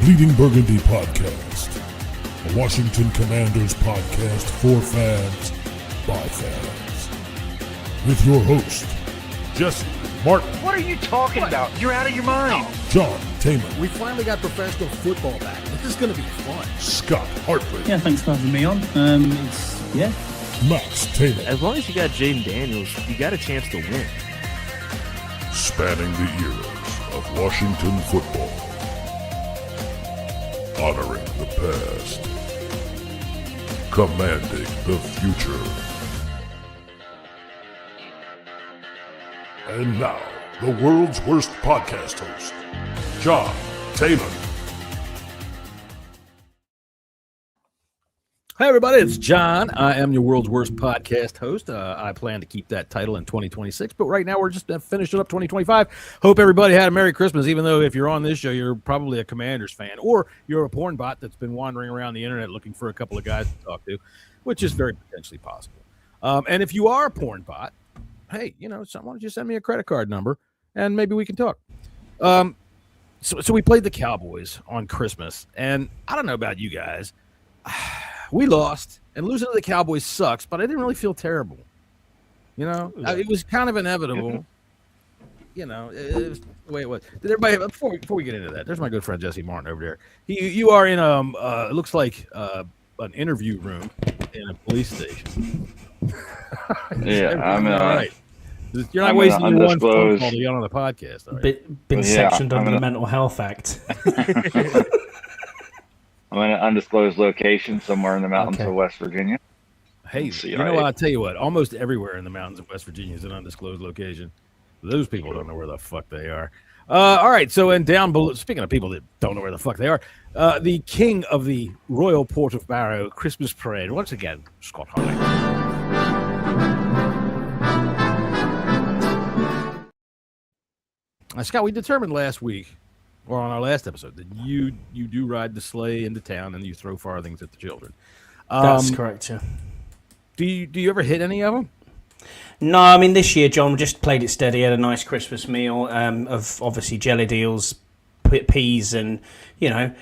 Bleeding Burgundy Podcast, a Washington Commanders podcast for fans, by fans. With your host, Jesse Martin. What are you talking about? You're out of your mind. John Taylor. We finally got professional football back. This is going to be fun. Scott Hartley. Yeah, thanks for having me on. Max Taylor. As long as you got Jaden Daniels, you got a chance to win. Spanning the eras of Washington football. Honoring the past. Commanding the future. And now, the world's worst podcast host, John Taylor. Hey, everybody, it's John. I am your world's worst podcast host. I plan to keep that title in 2026, but right now we're just finishing up 2025. Hope everybody had a Merry Christmas, even though if you're on this show, you're probably a Commanders fan, or you're a porn bot that's been wandering around the internet looking for a couple of guys to talk to, which is very potentially possible. And if you are a porn bot, hey, why don't you send me a credit card number, and maybe we can talk. So we played the Cowboys on Christmas, and I don't know about you guys. We lost, and losing to the Cowboys sucks, but I didn't really feel terrible. It was kind of inevitable. It was the way it was. Did everybody before we get into that? There's my good friend Jesse Martin over there. You are in it looks like an interview room in a police station. Yeah, I'm all right. You're not wasting your one phone call to get on the podcast. All right? Been sectioned under the Mental Health Act. I'm in an undisclosed location somewhere in the mountains of West Virginia. Hey, I'll tell you what, almost everywhere in the mountains of West Virginia is an undisclosed location. Those people don't know where the fuck they are. All right, so and down below, speaking of people that don't know where the fuck they are, the king of the Royal Port of Barrow Christmas Parade, once again, Scott Hartley. Scott, we determined last week, or on our last episode, that you do ride the sleigh into town and you throw farthings at the children. That's correct, yeah. Do you ever hit any of them? No, I mean, this year, John, just played it steady, had a nice Christmas meal of obviously jelly deals, peas, and, the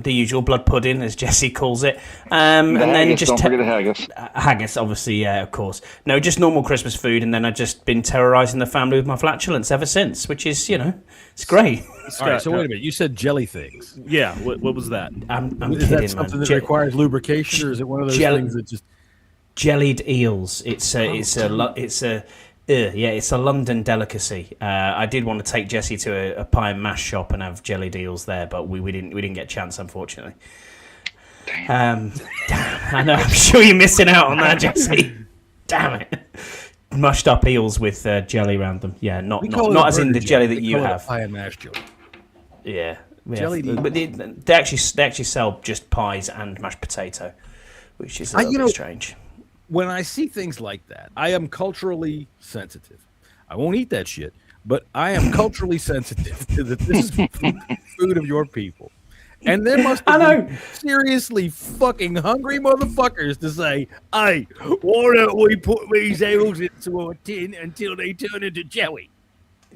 usual blood pudding, as Jesse calls it. And then just don't forget the haggis. Haggis, obviously, yeah, of course. No, just normal Christmas food, and then I've just been terrorising the family with my flatulence ever since, which is, it's great. All right, so wait a minute. You said jelly things. Yeah, what was that? I'm Is kidding, that something man. that requires lubrication, or is it one of those things that just... Jellied eels. It's a London delicacy. I did want to take Jesse to a pie and mash shop and have jellied eels there, but we didn't get a chance, unfortunately. Damn, I know. I'm sure you're missing out on that, Jesse. Damn it. Mushed up eels with jelly around them. Yeah, not as in the jelly that you have. Pie and mash jelly. Yeah. Jellied eels. But they actually sell just pies and mashed potato, which is a little bit strange. When I see things like that, I am culturally sensitive. I won't eat that shit, but I am culturally sensitive to that this is food of your people. And there must be seriously fucking hungry motherfuckers to say, hey, why don't we put these eels into a tin until they turn into jelly?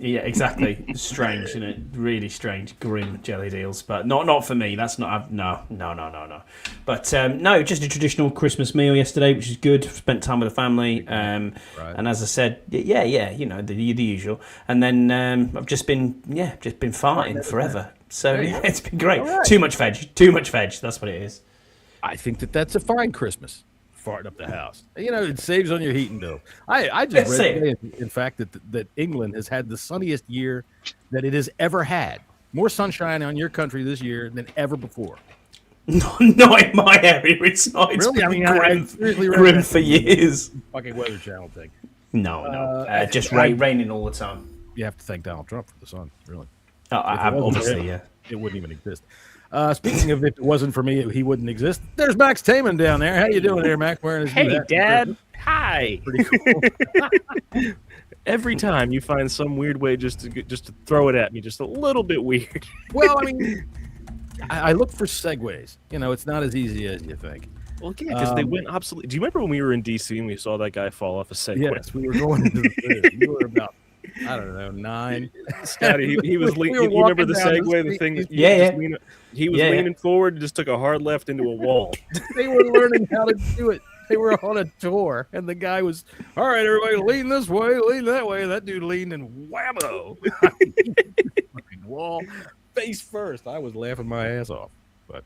Yeah, exactly. Strange, isn't it? Really strange, grim jelly deals, but not for me. That's not. No. But no, just a traditional Christmas meal yesterday, which is good. Spent time with the family, and as I said, the usual. And then I've just been farting forever. So it's been great. Right. Too much veg. That's what it is. I think that's a fine Christmas. Farting up the house. It saves on your heating bill. I just read today, in fact, that England has had the sunniest year that it has ever had. More sunshine on your country this year than ever before. Not in my area. It's not. It's really? Grim for years. Fucking Weather Channel thing. No. Just raining all the time. You have to thank Donald Trump for the sun, really. Obviously, yeah. It wouldn't even exist. Speaking of, if it wasn't for me, he wouldn't exist. There's Max Taman down there. How you doing there, Max? Wearing his Hey, Dad. Hi. Pretty cool. Every time you find some weird way just to throw it at me, just a little bit weird. Well, I mean, I look for segues. It's not as easy as you think. Well, yeah, because they went obsolete. Do you remember when we were in D.C. and we saw that guy fall off a Segway? Yes, we were going into the food. We were about I don't know, 9. Scotty, he was We leaning. were You remember walking the down the segue, the street. thing that Yeah. he was Yeah, leaning forward and just took a hard left into a wall. They were learning how to do it. They were on a tour, and the guy was, all right, everybody, lean this way, lean that way. That dude leaned and whammo. Fucking wall, face first. I was laughing my ass off, but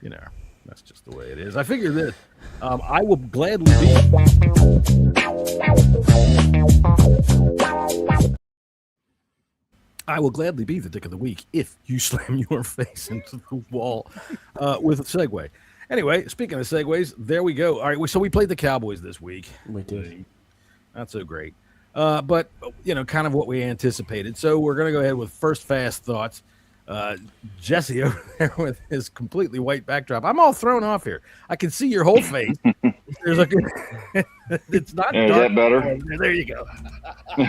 you know, that's just the way it is. I figure this. I will gladly be. I will gladly be the dick of the week if you slam your face into the wall with a segue. Anyway, speaking of segues, there we go. All right, so we played the Cowboys this week. We did. Not so great. But, you know, kind of what we anticipated. So we're going to go ahead with first fast thoughts. Jesse over there with his completely white backdrop. I'm all thrown off here. I can see your whole face. There's a it's not Is dark. that better? There you go.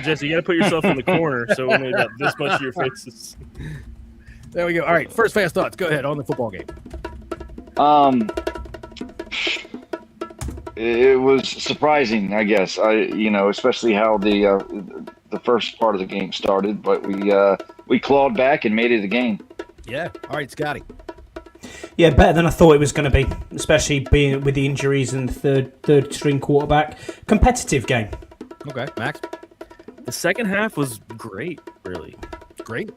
Jesse, you got to put yourself in the corner so only about this much of your face is. There we go. All right, first fast thoughts. Go ahead on the football game. It was surprising, I guess. Especially how the first part of the game started, but we clawed back and made it a game. Yeah. All right, Scotty. Yeah, better than I thought it was going to be, especially being with the injuries and third string quarterback. Competitive game. Okay, Max. The second half was great, really. Great.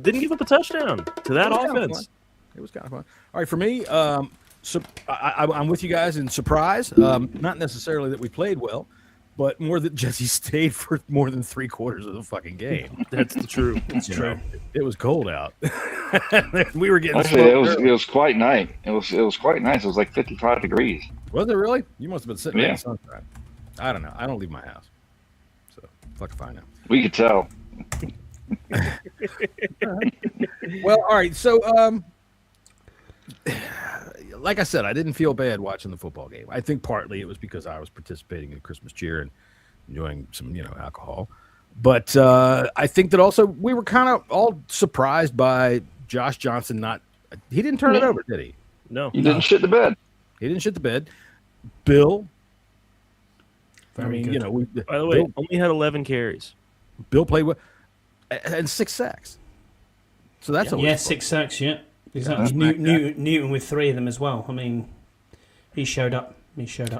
Didn't give up a touchdown to that offense. It was kind of fun. All right, for me, so I'm with you guys in surprise. Not necessarily that we played well, but more that Jesse stayed for more than 3/4 of the fucking game. That's true. It's true. It was cold out. We were getting Actually, it smoked. was quite nice. It was quite nice. It was like 55 degrees. Was it really? You must have been sitting in Yeah. the sunshine. I don't know. I don't leave my house, so fuck if I know. We could tell. Well, all right. So, like I said, I didn't feel bad watching the football game. I think partly it was because I was participating in Christmas cheer and enjoying some, alcohol. But I think that also we were kind of all surprised by Josh Johnson he didn't turn it over, did he? No. You didn't shit the bed. He didn't shit the bed. Bill. Very good. By the way, only had 11 carries. Bill played with and 6 sacks. So that's always fun. 6 sacks. Yeah, exactly. Newton with 3 of them as well. I mean, he showed up.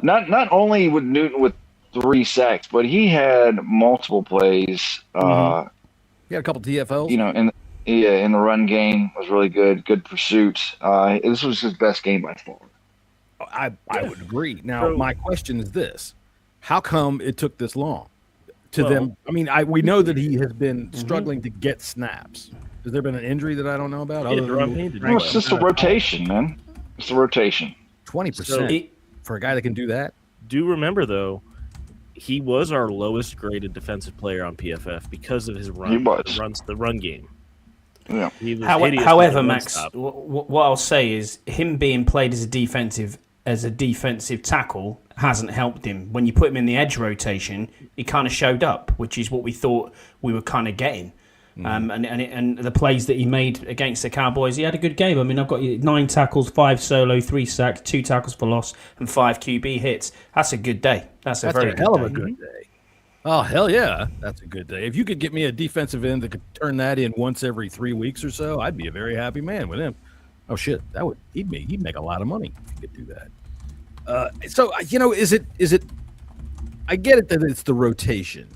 Not only with Newton with 3 sacks, but he had multiple plays. He had a couple TFLs. In the run game was really good. Good pursuit. This was his best game by far. I would agree. Now, my question is this. How come it took this long to them? I mean, we know that he has been struggling to get snaps. Has there been an injury that I don't know about? It's just a rotation, man. It's a rotation. 20% for a guy that can do that? Do remember, though, he was our lowest graded defensive player on PFF because of his run. He was. The run game. Yeah. However, Max, what I'll say is him being played as a defensive tackle hasn't helped him. When you put him in the edge rotation, he kind of showed up, which is what we thought we were kind of getting. And the plays that he made against the Cowboys, he had a good game. I mean, I've got 9 tackles, 5 solo, 3 sacks, 2 tackles for loss, and 5 QB hits. That's a good day. That's a very hell good of a good day. Oh, hell yeah. That's a good day. If you could get me a defensive end that could turn that in once every 3 weeks or so, I'd be a very happy man with him. Oh shit, he'd make a lot of money if he could do that. So is it? I get it that it's the rotation.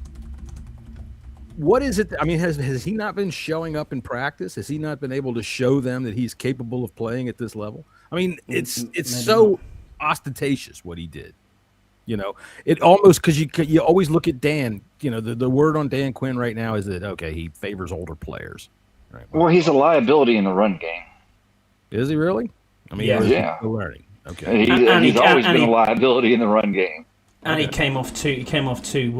What is it? I mean, has he not been showing up in practice? Has he not been able to show them that he's capable of playing at this level? I mean, it's so ostentatious what he did. It almost, because you always look at Dan. The word on Dan Quinn right now is that he favors older players. Right? Well, he's a liability in the run game. Is he really? I mean, yeah. Still learning. Okay. He's always been a liability in the run game. And he came off two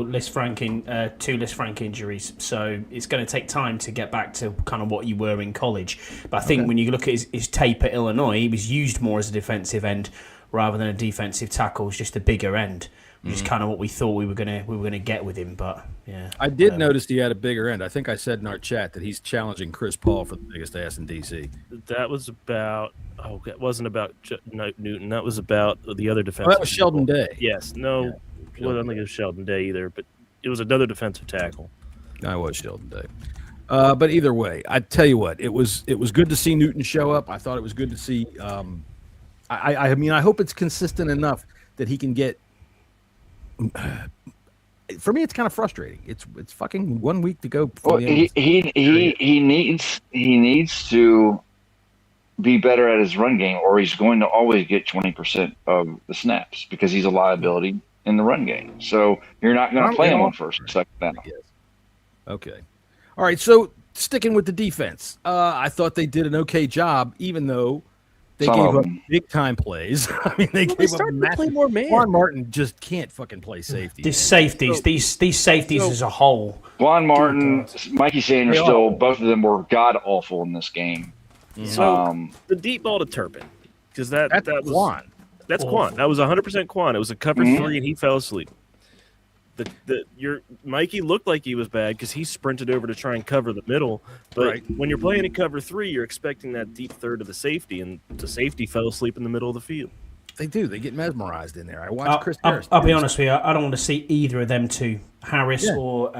list Frank injuries, so it's going to take time to get back to kind of what you were in college. But I think when you look at his tape at Illinois, he was used more as a defensive end rather than a defensive tackle. It's just a bigger end, which is kind of what we thought we were gonna get with him. But yeah, I did notice he had a bigger end. I think I said in our chat that he's challenging Chris Paul for the biggest ass in DC. That was about. Oh, it wasn't about Newton. That was about the other defensive. Oh, that was Sheldon Day. Yes. No. Yeah, I don't think it was Sheldon Day either, but it was another defensive tackle. I was Sheldon Day. But either way, I tell you what, it was good to see Newton show up. I thought it was good to see. I mean, I hope it's consistent enough that he can get. For me, it's kind of frustrating. It's fucking 1 week to go. Well, he needs to be better at his run game, or he's going to always get 20% of the snaps because he's a liability in the run game. So you're not going to play him on first and second down. Okay. All right. So sticking with the defense, I thought they did an okay job, even though they gave up big time plays. I mean, they gave up massive. Juan Martin just can't fucking play safety. These safeties as a whole. Juan Martin, Mikey Sanders, both of them were god awful in this game. So the deep ball to Turpin, because that was Quan. That's Quan. That was 100% Quan. It was a cover 3, and he fell asleep. Your Mikey looked like he was bad because he sprinted over to try and cover the middle. But when you're playing in cover 3, you're expecting that deep third of the safety, and the safety fell asleep in the middle of the field. They do. They get mesmerized in there. I watched Chris Harris. I'll be honest with you. I don't want to see either of them two, Harris or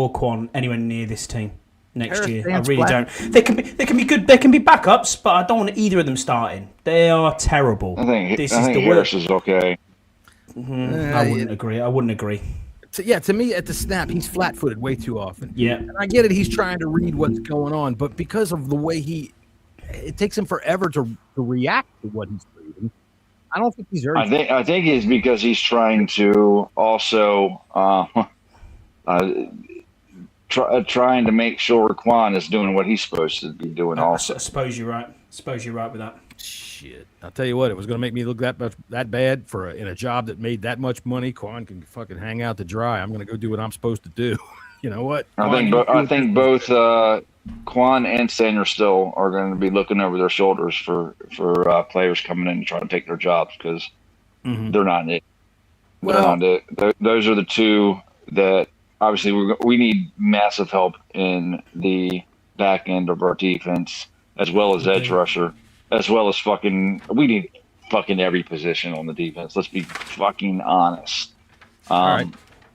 Quan, anywhere near this team next year. I really don't. They can be good. They can be backups, but I don't want either of them starting. They are terrible. I think Harris is okay. I wouldn't agree. To me, at the snap, he's flat-footed way too often. Yeah. And I get it. He's trying to read what's going on, but because of the way it takes him forever to react to what he's reading. I don't think he's urgent. I think it's because he's trying to also trying to make sure Quan is doing what he's supposed to be doing also. I suppose you're right. With that. Shit. I'll tell you what, it was going to make me look that bad in a job that made that much money. Quan can fucking hang out to dry. I'm going to go do what I'm supposed to do. You know what? I think both Quan and Sanders still are going to be looking over their shoulders for players coming in and trying to take their jobs because they're not it. Those are the two that obviously we need massive help in the back end of our defense, as well as edge rusher, as well as we need fucking every position on the defense. Let's be fucking honest. All right.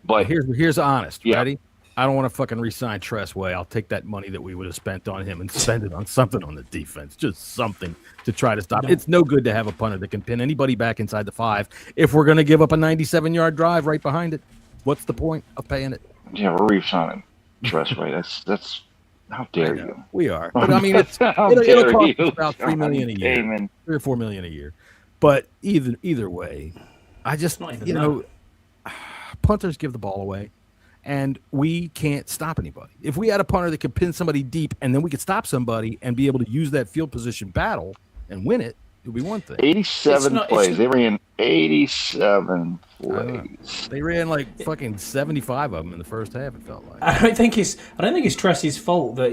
But here's honest. Yeah. Ready? I don't want to fucking re-sign Tressway. I'll take that money that we would have spent on him and spend it on something on the defense. Just something to try to stop. It's no good to have a punter that can pin anybody back inside the 5 if we're going to give up a 97-yard drive right behind it. What's the point of paying it? Yeah, we're re-signing Tressway. That's how dare you? We are. But I mean, it'll cost us about $3 million a year, $3 or $4 million a year. But either way, I just punters give the ball away, and we can't stop anybody. If we had a punter that could pin somebody deep, and then we could stop somebody and be able to use that field position battle and win it, it would be one thing. 87 plays. They ran 87 plays. They ran like fucking 75 of them in the first half. It felt like. I don't think it's Tress's fault that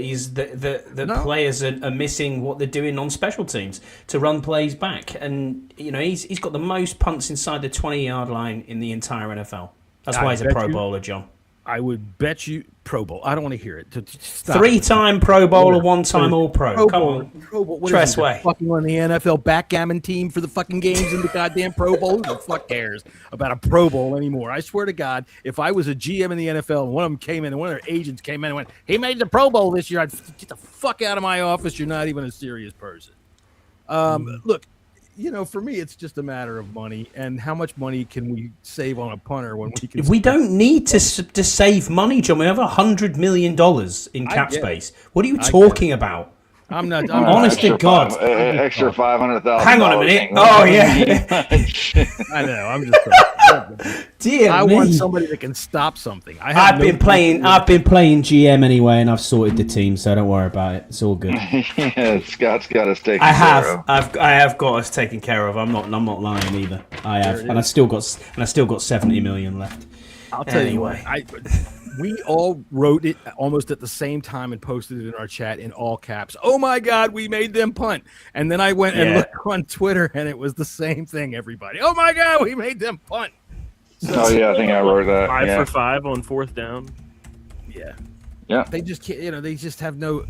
players are missing what they're doing on special teams to run plays back, and he's got the most punts inside the 20-yard line in the entire NFL. That's why he's a Pro Bowler, John. I would bet you Pro Bowl. I don't want to hear it. Stop. 3-time Pro Bowler, 1-time All-Pro. Come on, Pro Bowl. Tressway. Fucking on the NFL backgammon team for the fucking games in the goddamn Pro Bowl. Who the fuck cares about a Pro Bowl anymore? I swear to God, if I was a GM in the NFL and one of them came in and one of their agents came in and went, "He made the Pro Bowl this year," I'd get the fuck out of my office. You're not even a serious person. Look. For me, it's just a matter of money, and how much money can we save on a punter when we can? We don't need to save money, John. We have $100 million in cap space. What are you talking about? I'm not. Honest to God. Extra $500,000. Hang on a minute. Oh yeah. I know. I'm just. Dear I me. want somebody that can stop something. I've been playing GM anyway, and I've sorted the team, so don't worry about it. It's all good. Yeah, Scott's got us taken care of. I have got us taken care of. I'm not lying either. I have, and I still got 70 million left. I'll tell you what. We all wrote it almost at the same time and posted it in our chat in all caps. Oh my God, we made them punt. And then I went and looked on Twitter, and it was the same thing, everybody. Oh my God, we made them punt. So, I think I wrote that. 5 for 5 on 4th down. Yeah. Yeah. They just can't, they just have no,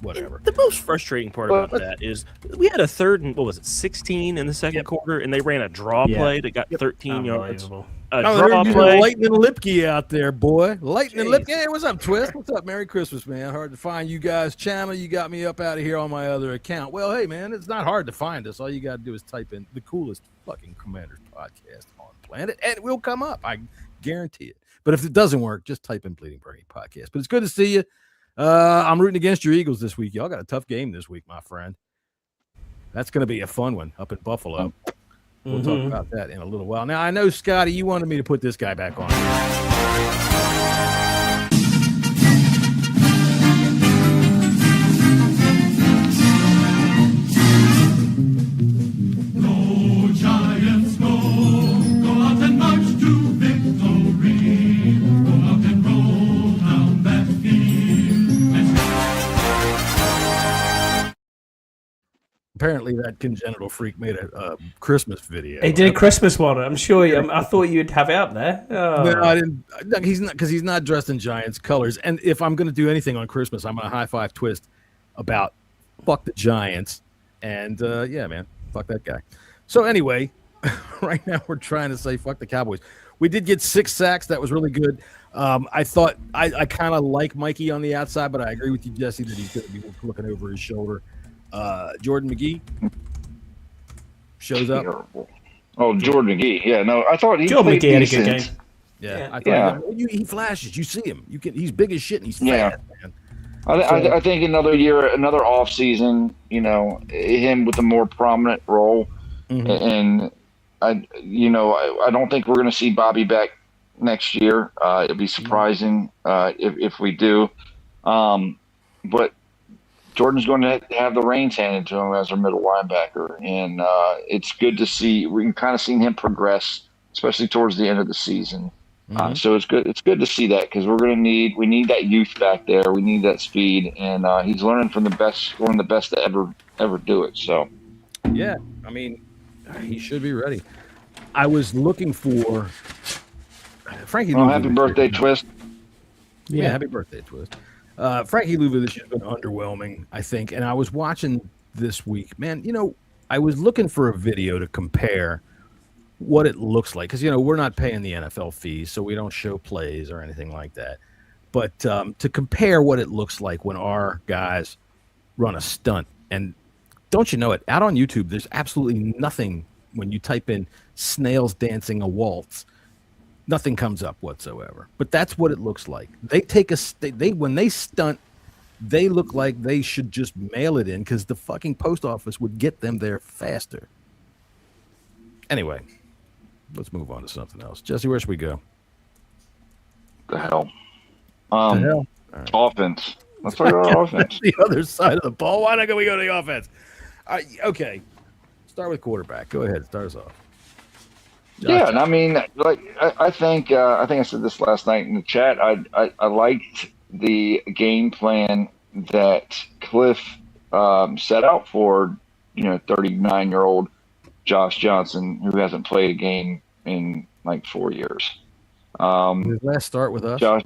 whatever. The most frustrating part about that is we had a 3rd and 16 in the second quarter, and they ran a draw play that got 13 yards. draw play. Lightning Lipke out there, boy. Lightning Jeez. Lipke. Hey, what's up, Twist? What's up? Merry Christmas, man. Hard to find you guys' channel. You got me up out of here on my other account. Well, hey, man, it's not hard to find us. All you got to do is type in the coolest fucking Commanders podcast on the planet, and it will come up. I guarantee it. But if it doesn't work, just type in Bleeding Burgundy podcast. But it's good to see you. I'm rooting against your Eagles this week. Y'all got a tough game this week, my friend. That's going to be a fun one up in Buffalo. We'll talk about that in a little while. Now, I know, Scotty, you wanted me to put this guy back on. Go, Giants, go. Go out and march to victory. Go out and roll down that field. Apparently, that congenital freak made a Christmas video. He did a Christmas one. I'm sure. I thought you'd have it up there. Oh. No, I didn't. No, he's not, because he's not dressed in Giants colors. And if I'm going to do anything on Christmas, I'm going to high five Twist about fuck the Giants. And yeah, man, fuck that guy. So anyway, right now we're trying to say fuck the Cowboys. We did get 6 sacks. That was really good. I thought I kind of like Mikey on the outside, but I agree with you, Jesse, that he's going to be looking over his shoulder. Jordan McGee shows up. Terrible. Oh, Jordan McGee. Yeah, no, I thought Jordan played McGee had a decent. good game. Yeah, I Yeah. thought he flashes. You see him. He's big as shit, and he's fast, man. I think another year, another off season, him with a more prominent role, and I don't think we're going to see Bobby back next year. It'd be surprising if we do, but Jordan's going to have the reins handed to him as our middle linebacker, and it's good to see. We can kind of see him progress, especially towards the end of the season. So it's good. It's good to see that because we need that youth back there. We need that speed, and he's learning from one of the best to ever do it. So, yeah, I mean, he should be ready. I was looking for Frankie. Oh, happy birthday, Twist! Yeah, happy birthday, Twist. Frankie Louva this year's been underwhelming, I think. And I was watching this week, man. I was looking for a video to compare what it looks like because we're not paying the NFL fees, so we don't show plays or anything like that. But to compare what it looks like when our guys run a stunt, and don't you know it? Out on YouTube, there's absolutely nothing when you type in snails dancing a waltz. Nothing comes up whatsoever. But that's what it looks like. They take when they stunt, they look like they should just mail it in because the fucking post office would get them there faster. Anyway, let's move on to something else. Jesse, where should we go? The hell. The hell? Right. Offense. Let's talk about offense. The other side of the ball. Why not we go to the offense? Okay. Start with quarterback. Go ahead. Start us off. Yeah, and I mean, I think I said this last night in the chat. I liked the game plan that Cliff set out for 39-year-old Josh Johnson, who hasn't played a game in like 4 years. His last start with us? Josh,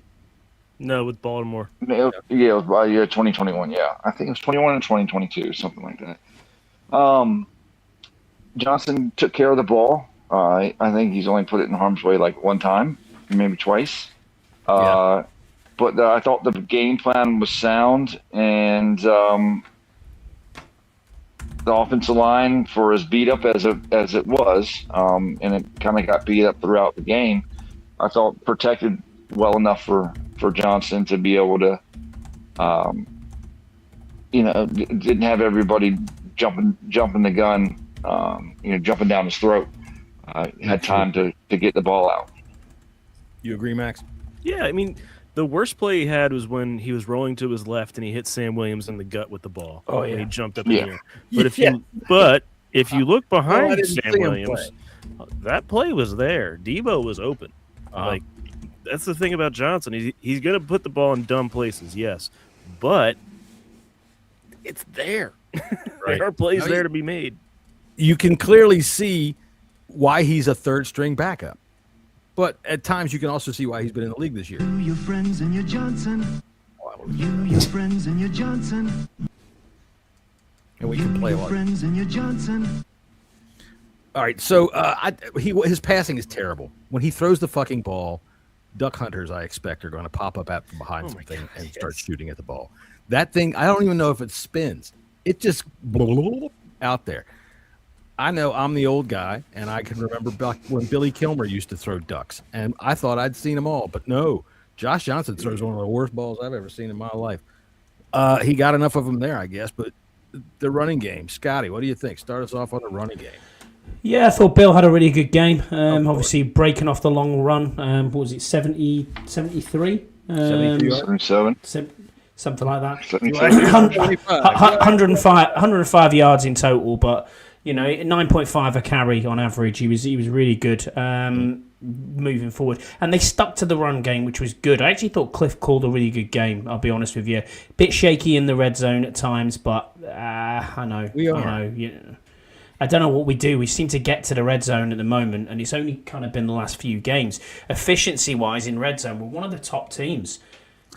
No, with Baltimore. yeah, it was by 2021. Yeah, I think it was 21 and 2022, something like that. Johnson took care of the ball. I think he's only put it in harm's way like one time, maybe twice. But I thought the game plan was sound, and the offensive line, for as beat up as it was, and it kind of got beat up throughout the game, I thought protected well enough for Johnson to be able to, didn't have everybody jumping the gun, jumping down his throat. Had time to get the ball out. You agree, Max? Yeah, I mean, the worst play he had was when he was rolling to his left and he hit Sam Williams in the gut with the ball. Oh, yeah. And he jumped up in the air. But if you look behind Sam Williams, that play was there. Debo was open. Like, that's the thing about Johnson. He's going to put the ball in dumb places, yes, but it's there. Right. There are plays there to be made. You can clearly see why he's a third-string backup. But at times you can also see why he's been in the league this year. You, your friends, and your Johnson. You, your friends, and your Johnson. And we can play a your lot. friends, and your Johnson. All right, so his passing is terrible. When he throws the fucking ball, duck hunters, I expect, are going to pop up out from behind something and start shooting at the ball. That thing, I don't even know if it spins. It just out there. I know I'm the old guy, and I can remember back when Billy Kilmer used to throw ducks, and I thought I'd seen them all, but no. Josh Johnson throws one of the worst balls I've ever seen in my life. He got enough of them there, I guess, but the running game. Scotty, what do you think? Start us off on the running game. Yeah, I thought Bill had a really good game. Obviously, breaking off the long run. What was it, 70, 73? 77. Something like that. 105. 105 yards in total, but 9.5 a carry on average. He was really good moving forward, and they stuck to the run game, which was good. I actually thought Cliff called a really good game. I'll be honest with you. Bit shaky in the red zone at times, but I know. I don't know what we do. We seem to get to the red zone at the moment, and it's only kind of been the last few games. Efficiency-wise in red zone, we're one of the top teams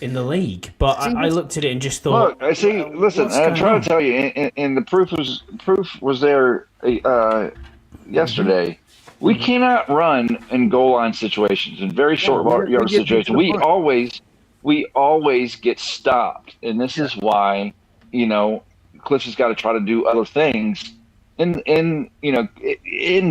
in the league. But I looked at it and just thought... Look, I see. Listen, I'm trying to tell you, and the proof was there yesterday. We cannot run in goal line situations, in very short yard situations. We always get stopped, and this is why Cliff has got to try to do other things in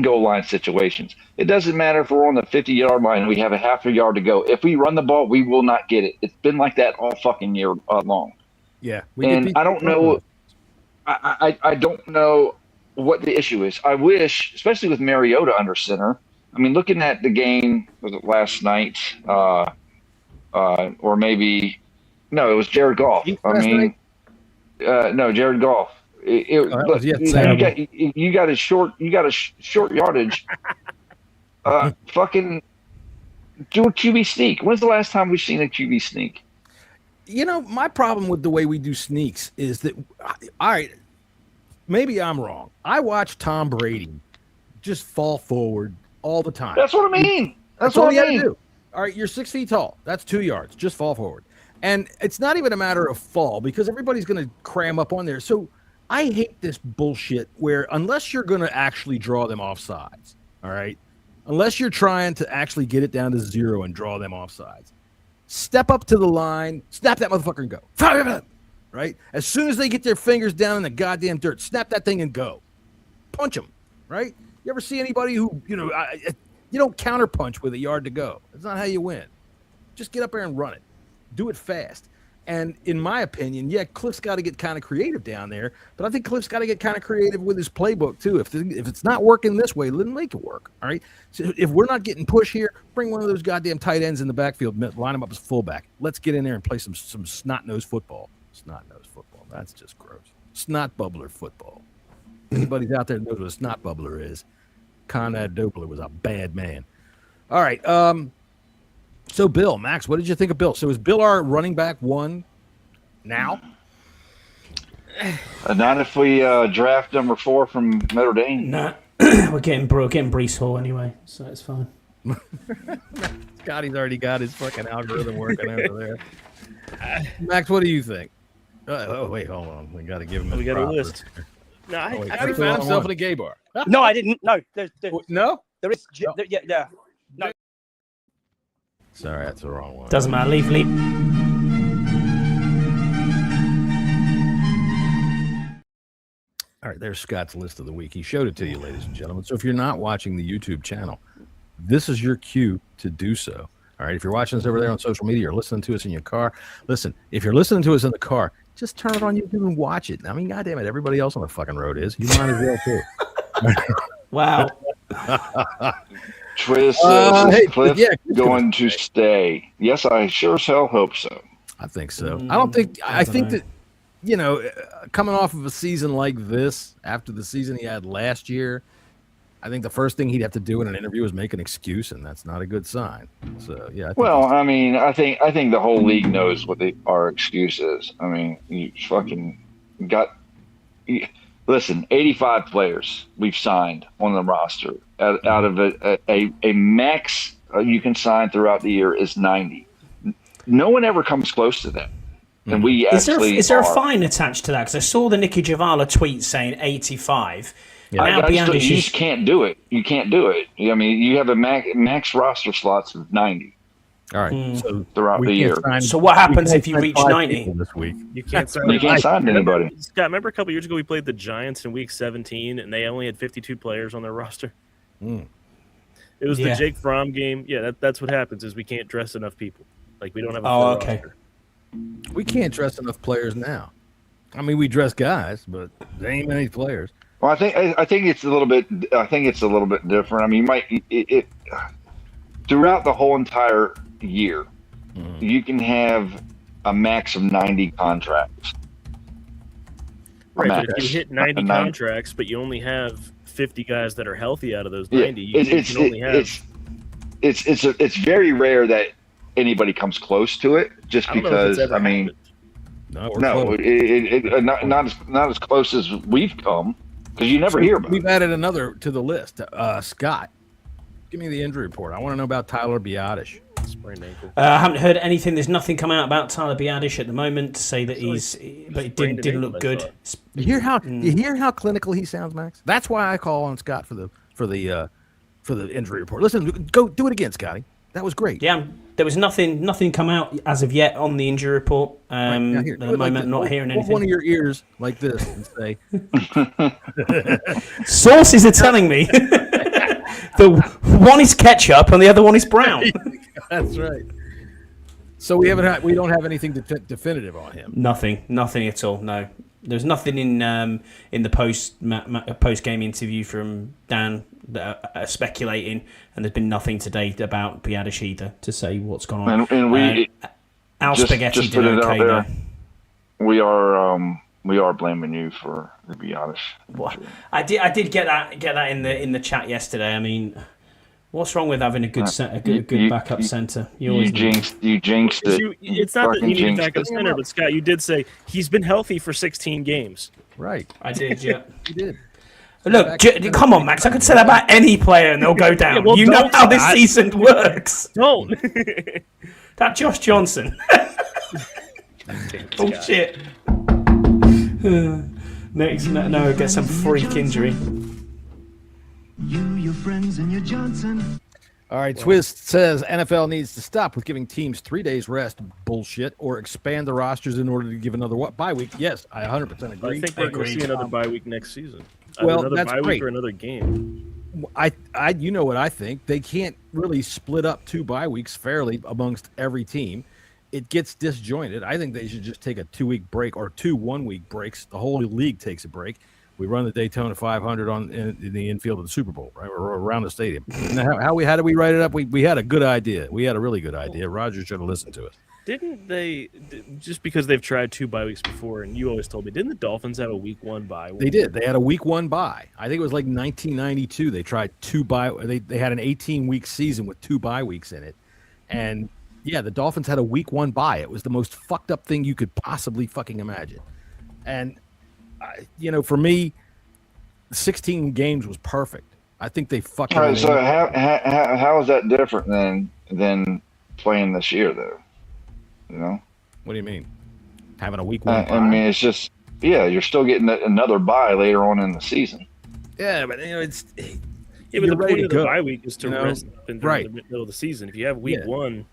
goal line situations. It doesn't matter if we're on the 50-yard line and we have a half a yard to go. If we run the ball, we will not get it. It's been like that all fucking year long. Yeah, and I don't know. I don't know what the issue is. I wish, especially with Mariota under center. I mean, looking at the game, was it last night? Or maybe no, it was Jared Goff. No, Jared Goff. You got a short yardage. Fucking do a QB sneak. When's the last time we've seen a QB sneak? My problem with the way we do sneaks is that, all right, maybe I'm wrong. I watch Tom Brady just fall forward all the time. That's what I mean. That's all what you I mean. gotta do. All right, you're 6 feet tall. That's 2 yards. Just fall forward. And it's not even a matter of fall because everybody's going to cram up on there. So I hate this bullshit where unless you're going to actually draw them off sides, all right, unless you're trying to actually get it down to 0 and draw them off sides, step up to the line, snap that motherfucker and go. Right? As soon as they get their fingers down in the goddamn dirt, snap that thing and go. Punch them, right? You ever see anybody who, you don't counterpunch with a yard to go. That's not how you win. Just get up there and run it. Do it fast. And in my opinion, Cliff's got to get kind of creative down there, but I think Cliff's got to get kind of creative with his playbook too. If it's not working this way, let him make it work. All right. So if we're not getting push here, bring one of those goddamn tight ends in the backfield, line them up as fullback. Let's get in there and play some snot-nosed football. Snot-nosed football. That's just gross. Snot bubbler football. Anybody's out there that knows what a snot bubbler is. Conrad Dobler was a bad man. All right. So, Bill, Max, what did you think of Bill? So, is Bill our running back one now? Not if we draft number 4 from Notre Dame. Nah, we're getting Breece Hall anyway, so it's fine. Scotty's already got his fucking algorithm working over there. Max, what do you think? Wait, hold on. We got to give him. We got a list. No, I found himself in a gay bar. No, I didn't. No, no. There is. Yeah. No. Sorry, that's the wrong one. Doesn't matter. Leave. All right, there's Scott's list of the week. He showed it to you, ladies and gentlemen. So if you're not watching the YouTube channel, this is your cue to do so. All right, if you're watching us over there on social media or listening to us in your car, listen, if you're listening to us in the car, just turn it on YouTube and watch it. I mean, goddamn it, everybody else on the fucking road is. You might as well too. Wow. Twist says, Cliff going to stay? Yes, I sure as hell hope so. I think so. I think that, coming off of a season like this, after the season he had last year, I think the first thing he'd have to do in an interview is make an excuse, and that's not a good sign. So, yeah. I think the whole league knows what our excuse is. I mean, you fucking got. Listen, 85 players we've signed on the roster. Out of a max you can sign throughout the year is 90. No one ever comes close to that. And we is there a fine attached to that? Because I saw the Nicky Javala tweet saying 85. Now you just can't do it. You can't do it. I mean, you have a max roster slots of 90. All right. So throughout the year. So what happens if you reach 90 this week? You can't sign. You can't sign anybody. Scott, remember a couple years ago we played the Giants in Week 17, and they only had 52 players on their roster. It was the Jake Fromm game. Yeah, that's what happens is we can't dress enough people. Like we don't have a full roster. We can't dress enough players now. I mean, we dress guys, but there ain't many players. Well, I think it's a little bit. I think it's a little bit different. I mean, it throughout the whole entire year, you can have a max of 90 contracts. Right, but if you hit 90 contracts, but you only have 50 guys that are healthy out of those 90, you can only have. It's very rare that anybody comes close to it. Just because I mean, not as close as we've come. Because you never hear about it. We've added another to the list. Scott, give me the injury report. I want to know about Tyler Biadasz. Sprained ankle. I haven't heard anything. There's nothing come out about Tyler Biadasz at the moment to say that but it didn't look good. You hear how clinical he sounds, Max? That's why I call on Scott for the injury report. Listen, go do it again, Scotty. That was great. Yeah, there was nothing come out as of yet on the injury report. At the moment, I'm not hearing anything. One of your ears like this and say, sources are telling me the one is ketchup and the other one is brown. That's right. So we don't have anything definitive on him. Nothing at all. No, there's nothing in the post game interview from Dan speculating, and there's been nothing to date about Biadasz either to say what's gone on. And we Al Spaghetti did okay though. We are blaming you for the Biadasz. Well, I did get that in the chat yesterday. I mean, what's wrong with having a good backup center? You jinxed it. It's not that you need a backup center, but Scott, you did say he's been healthy for 16 games. Right. I did, yeah. You did. Look, come on, Max. I could say that about any player and they'll go down. You know how this season works. Don't. That Josh Johnson. Bullshit. Next, no, get some freak injury. You, your friends, and your Johnson. All right, Twist says NFL needs to stop with giving teams 3 days rest bullshit or expand the rosters in order to give another bye week. Yes, I 100% agree. I think we're going to see another bye week next season. Well, another that's bye great. week or another game. You know what I think. They can't really split up 2 bye weeks fairly amongst every team. It gets disjointed. I think they should just take a 2-week break or 2 1-week breaks. The whole league takes a break. We run the Daytona 500 in the infield of the Super Bowl, right, or around the stadium. How did we write it up? We had a good idea. We had a really good idea. Roger should have listened to it. Didn't they, just because they've tried 2 bye weeks before, and you always told me, didn't the Dolphins have a week 1 bye? They did. They had a week 1 bye. I think it was like 1992. They tried 2 bye. They had an 18-week season with 2 bye weeks in it. And, yeah, the Dolphins had a week 1 bye. It was the most fucked up thing you could possibly fucking imagine. And, for me, 16 games was perfect. I think they fucked. All right, so how is that different than playing this year, though? You know? What do you mean? Having a week 1 bye? I mean, it's just, you're still getting another bye later on in the season. Yeah, but it's. Yeah, but the point of the bye week is to rest up in the middle of the season. If you have week 1,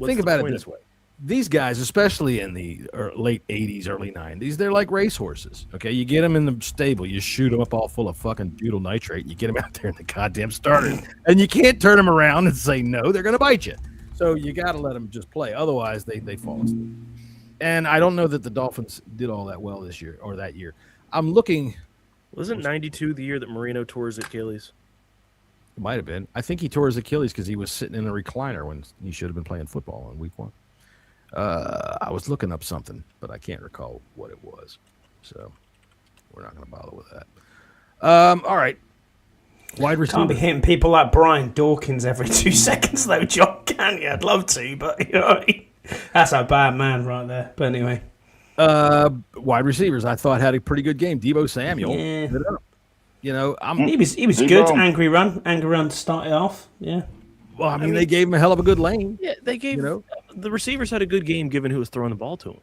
think about it this way. These guys, especially in the late 80s, early 90s, they're like racehorses, okay? You get them in the stable, you shoot them up all full of fucking butyl nitrate, you get them out there in the goddamn starter, and you can't turn them around and say no, they're going to bite you. So you got to let them just play. Otherwise, they fall asleep. And I don't know that the Dolphins did all that well this year or that year. I'm looking. Wasn't 92 the year that Marino tore his Achilles? It might have been. I think he tore his Achilles because he was sitting in a recliner when he should have been playing football in week 1. I was looking up something, but I can't recall what it was. So we're not going to bother with that. All right. Wide receiver. Can't be hitting people like Brian Dawkins every 2 seconds, though, John, can you? I'd love to, but that's a bad man right there. But anyway. Wide receivers, I thought had a pretty good game. Deebo Samuel. Yeah. He was good. Angry run to start it off. Yeah. Well, I mean, they gave him a hell of a good lane. Yeah, they gave the receivers had a good game given who was throwing the ball to him.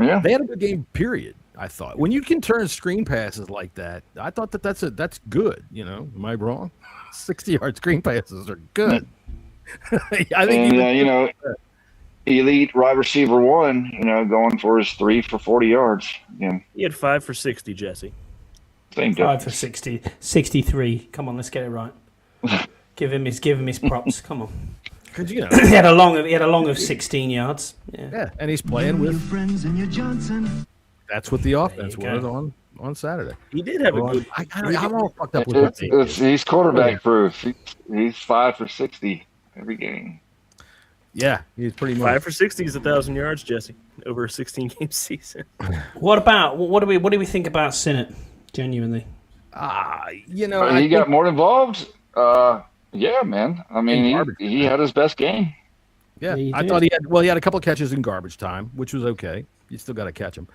Yeah. They had a good game, period. I thought when you can turn screen passes like that, I thought that's good. Am I wrong? 60-yard screen passes are good. I think elite wide receiver one, going for his 3 for 40 yards. Yeah. He had 5 for 60, Jesse. Same 5 difference. for 60, 63. Come on, let's get it right. give him his props. Come on. Because he had a long of 16 yards. Yeah, and he's playing Your with. friends and your Johnson. That's what the offense was on Saturday. He did have a good. I'm all fucked up with He's quarterback proof. He's 5 for 60 every game. Yeah, he's pretty much 5 for 60 is 1,000 yards, Jesse, over a 16-game season. What do we think about Sinnott? Genuinely, he got more involved. Yeah, man. I mean, he had his best game. Yeah, I thought he had a couple of catches in garbage time, which was okay. You still got to catch him.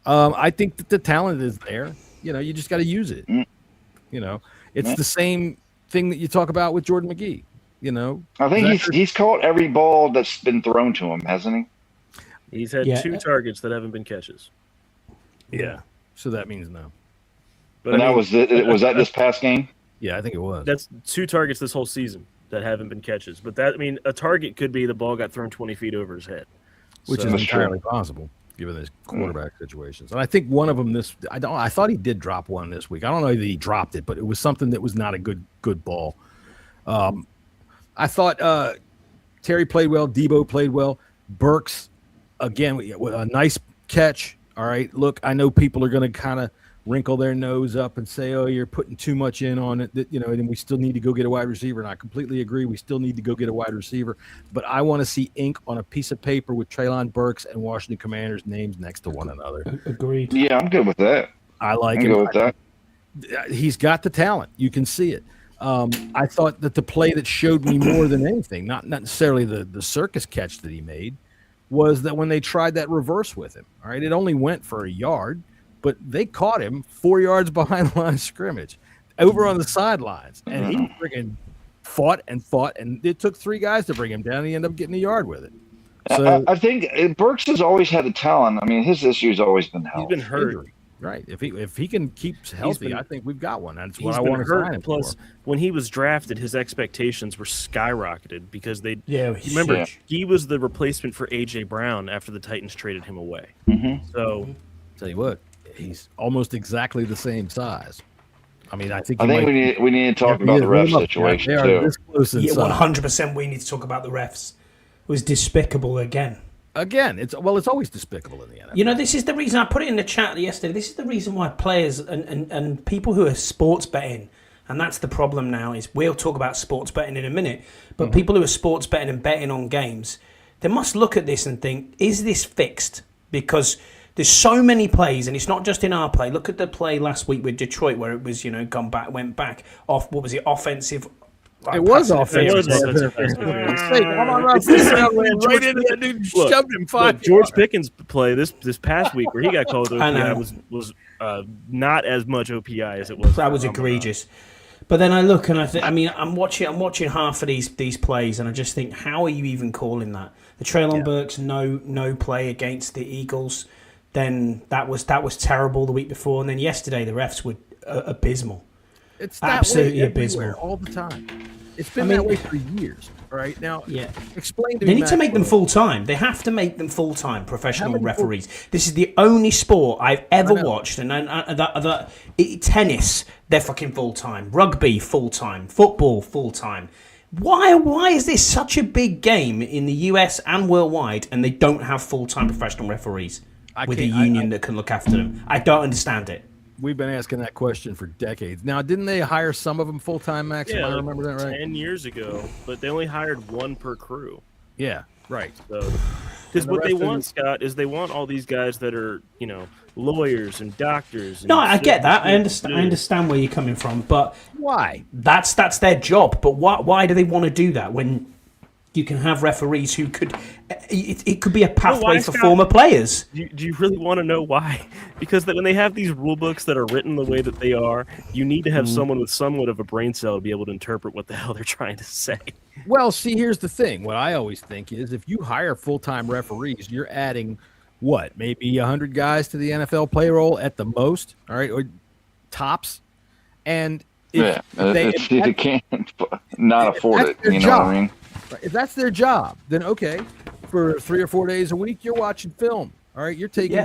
I think that the talent is there. You just got to use it. It's the same thing that you talk about with Jordan McGee. I think he's caught every ball that's been thrown to him, hasn't he? He's had 2 targets that haven't been catches. Yeah, so that means no. But was that this past game? Yeah, I think it was. That's 2 targets this whole season that haven't been catches. But a target could be the ball got thrown 20 feet over his head, which is entirely possible given his quarterback situations. And I think one of them I thought he did drop one this week. I don't know that he dropped it, but it was something that was not a good ball. I thought Terry played well. Debo played well. Burks, again, with a nice catch. All right, look, I know people are going to kind of wrinkle their nose up and say, "Oh, you're putting too much in on it." And we still need to go get a wide receiver. And I completely agree. We still need to go get a wide receiver. But I want to see ink on a piece of paper with Treylon Burks and Washington Commanders' names next to one another. Agreed. Yeah, I'm good with that. I like him. Good with that. He's got the talent. You can see it. I thought that the play that showed me more than anything, not necessarily the circus catch that he made, was that when they tried that reverse with him. All right, it only went for a yard, but they caught him 4 yards behind the line of scrimmage, over on the sidelines, and he friggin' fought, and it took 3 guys to bring him down. And he ended up getting a yard with it. So I think Burks has always had the talent. I mean, his issue's always been health. He's been hurt. Injury. Right. If he can keep healthy, I think we've got one. That's what I want to sign him Plus, for. when he was drafted, his expectations were skyrocketed because remember huge. he was the replacement for A.J. Brown after the Titans traded him away. Mm-hmm. So, tell you what, he's almost exactly the same size. I mean, I think we need to talk about the ref situation they too. Are this close in size. 100%. We need to talk about the refs. It was despicable again. Again, it's always despicable in the NFL. This is the reason I put it in the chat yesterday. This is the reason why players and people who are sports betting, and that's the problem now, is we'll talk about sports betting in a minute, but people who are sports betting and betting on games, they must look at this and think, is this fixed? Because there's so many plays, and it's not just in our play. Look at the play last week with Detroit where it was, went back off, what was it, offensive... It was offensive. Shoved him 5 George Pickens' play this past week where he got called OPI was not as much OPI as it was. That was egregious. But then I look and I'm watching half of these plays and I just think, how are you even calling that? The Treylon Burks no play against the Eagles. Then that was terrible the week before, and then yesterday the refs were abysmal. It's absolutely abysmal all the time. It's been that way for years. Right now, explain to me. They need to make them full time. They have to make them full time professional referees. This is the only sport I've ever watched, and tennis, they're fucking full time. Rugby, full time. Football, full time. Why is this such a big game in the US and worldwide, and they don't have full time professional referees with a union that can look after them? I don't understand it. We've been asking that question for decades. Now, didn't they hire some of them full-time, Max? Yeah, I remember that right? 10 years ago, but they only hired 1 per crew. Yeah, right. So, because what they want, Scott, is they want all these guys that are, lawyers and doctors. No, I get that. I understand where you're coming from, but why? That's their job. But why do they want to do that when you can have referees who could? It could be a pathway for former players. Do you really want to know why? Because when they have these rule books that are written the way that they are, you need to have someone with somewhat of a brain cell to be able to interpret what the hell they're trying to say. Well, see, here's the thing. What I always think is if you hire full-time referees, you're adding what, maybe 100 guys to the NFL payroll at the most, all right, or tops. And if they can't not afford it, you know job, what I mean? If that's their job, then okay, for 3 or 4 days a week, you're watching film. All right, you're taking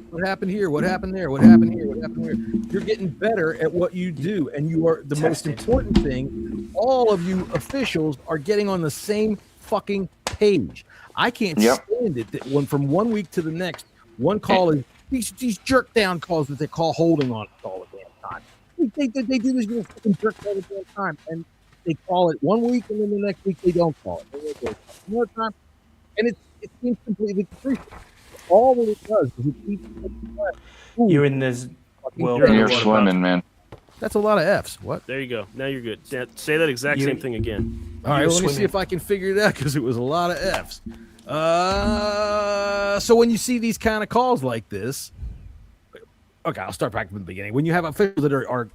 what happened here, what happened there, what happened here, what happened here. You're getting better at what you do, and you are the most important thing. All of you officials are getting on the same fucking page. I can't stand it that from one week to the next, one call is these jerk down calls that they call holding on all the damn time. They do this fucking jerk all the damn time, and they call it one week, and then the next week they don't call it. They another time, and it seems completely capricious. All that it does is it keeps you're in this world. You're swimming, man. That's a lot of F's. What? There you go. Now you're good. Say that exact same thing again. All right, let me see if I can figure it out because it was a lot of F's. So when you see these kind of calls like this, okay, I'll start back from the beginning. When you have officials that are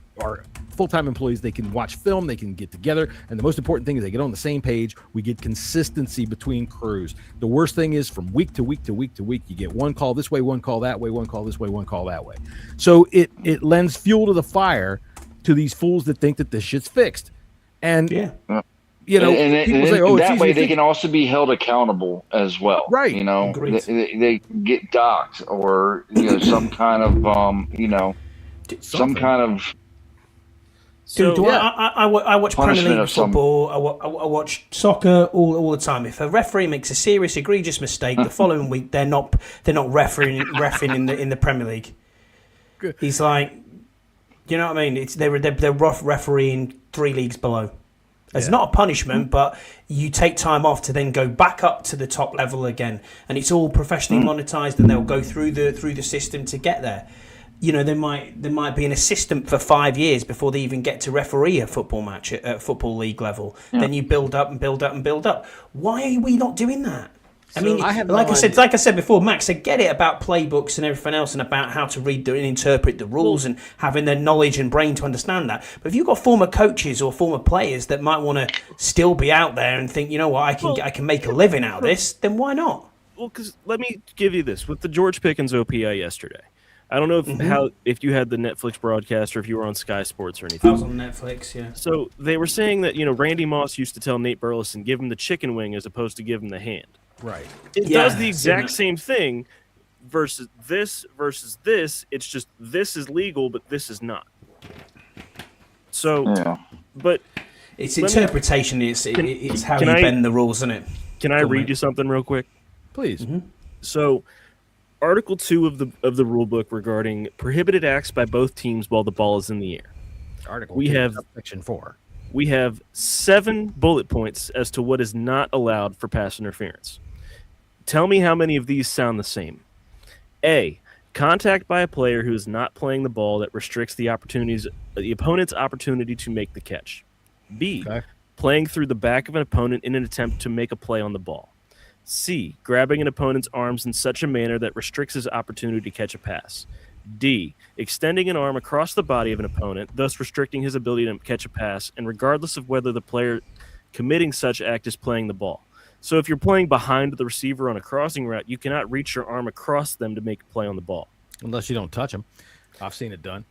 full-time employees, they can watch film, they can get together, and the most important thing is they get on the same page. We get consistency between crews. The worst thing is from week to week to week to week, you get one call this way, one call that way, one call this way, one call that way. So it lends fuel to the fire to these fools that think that this shit's fixed. And you know, people say, "Oh, that way they can also be held accountable as well." Right? You know, they get docked or some kind of some kind of. Dude, I watch Premier League football. I watch soccer all the time. If a referee makes a serious, egregious mistake, the following week they're not refereeing in the Premier League. Good. He's like, you know what I mean? They're rough refereeing 3 leagues below. It's not a punishment, but you take time off to then go back up to the top level again, and it's all professionally monetized, and they'll go through the system to get there. You know, there might be an assistant for 5 years before they even get to referee a football match at football league level. Yeah. Then you build up and build up and build up. Why are we not doing that? I mean, like I said before, Max, I get it about playbooks and everything else, and about how to read and interpret the rules and having the knowledge and brain to understand that. But if you've got former coaches or former players that might want to still be out there and think, you know what, I can make a living out of this, then why not? Well, because let me give you this with the George Pickens OPI yesterday. I don't know if you had the Netflix broadcast or if you were on Sky Sports or anything. I was on Netflix, yeah. So they were saying that Randy Moss used to tell Nate Burleson, give him the chicken wing as opposed to give him the hand. Right. It does the exact same thing versus this. It's just this is legal, but this is not. So, but it's interpretation. It's how you bend the rules, isn't it? Can I read you something real quick, please? Mm-hmm. So, Article 2 of the rule book regarding prohibited acts by both teams while the ball is in the air. Article 2, Section 4. We have 7 bullet points as to what is not allowed for pass interference. Tell me how many of these sound the same. A, contact by a player who is not playing the ball that restricts the opponent's opportunity to make the catch. B, playing through the back of an opponent in an attempt to make a play on the ball. C, grabbing an opponent's arms in such a manner that restricts his opportunity to catch a pass. D, extending an arm across the body of an opponent, thus restricting his ability to catch a pass, and regardless of whether the player committing such act is playing the ball. So if you're playing behind the receiver on a crossing route, you cannot reach your arm across them to make a play on the ball. Unless you don't touch them. I've seen it done.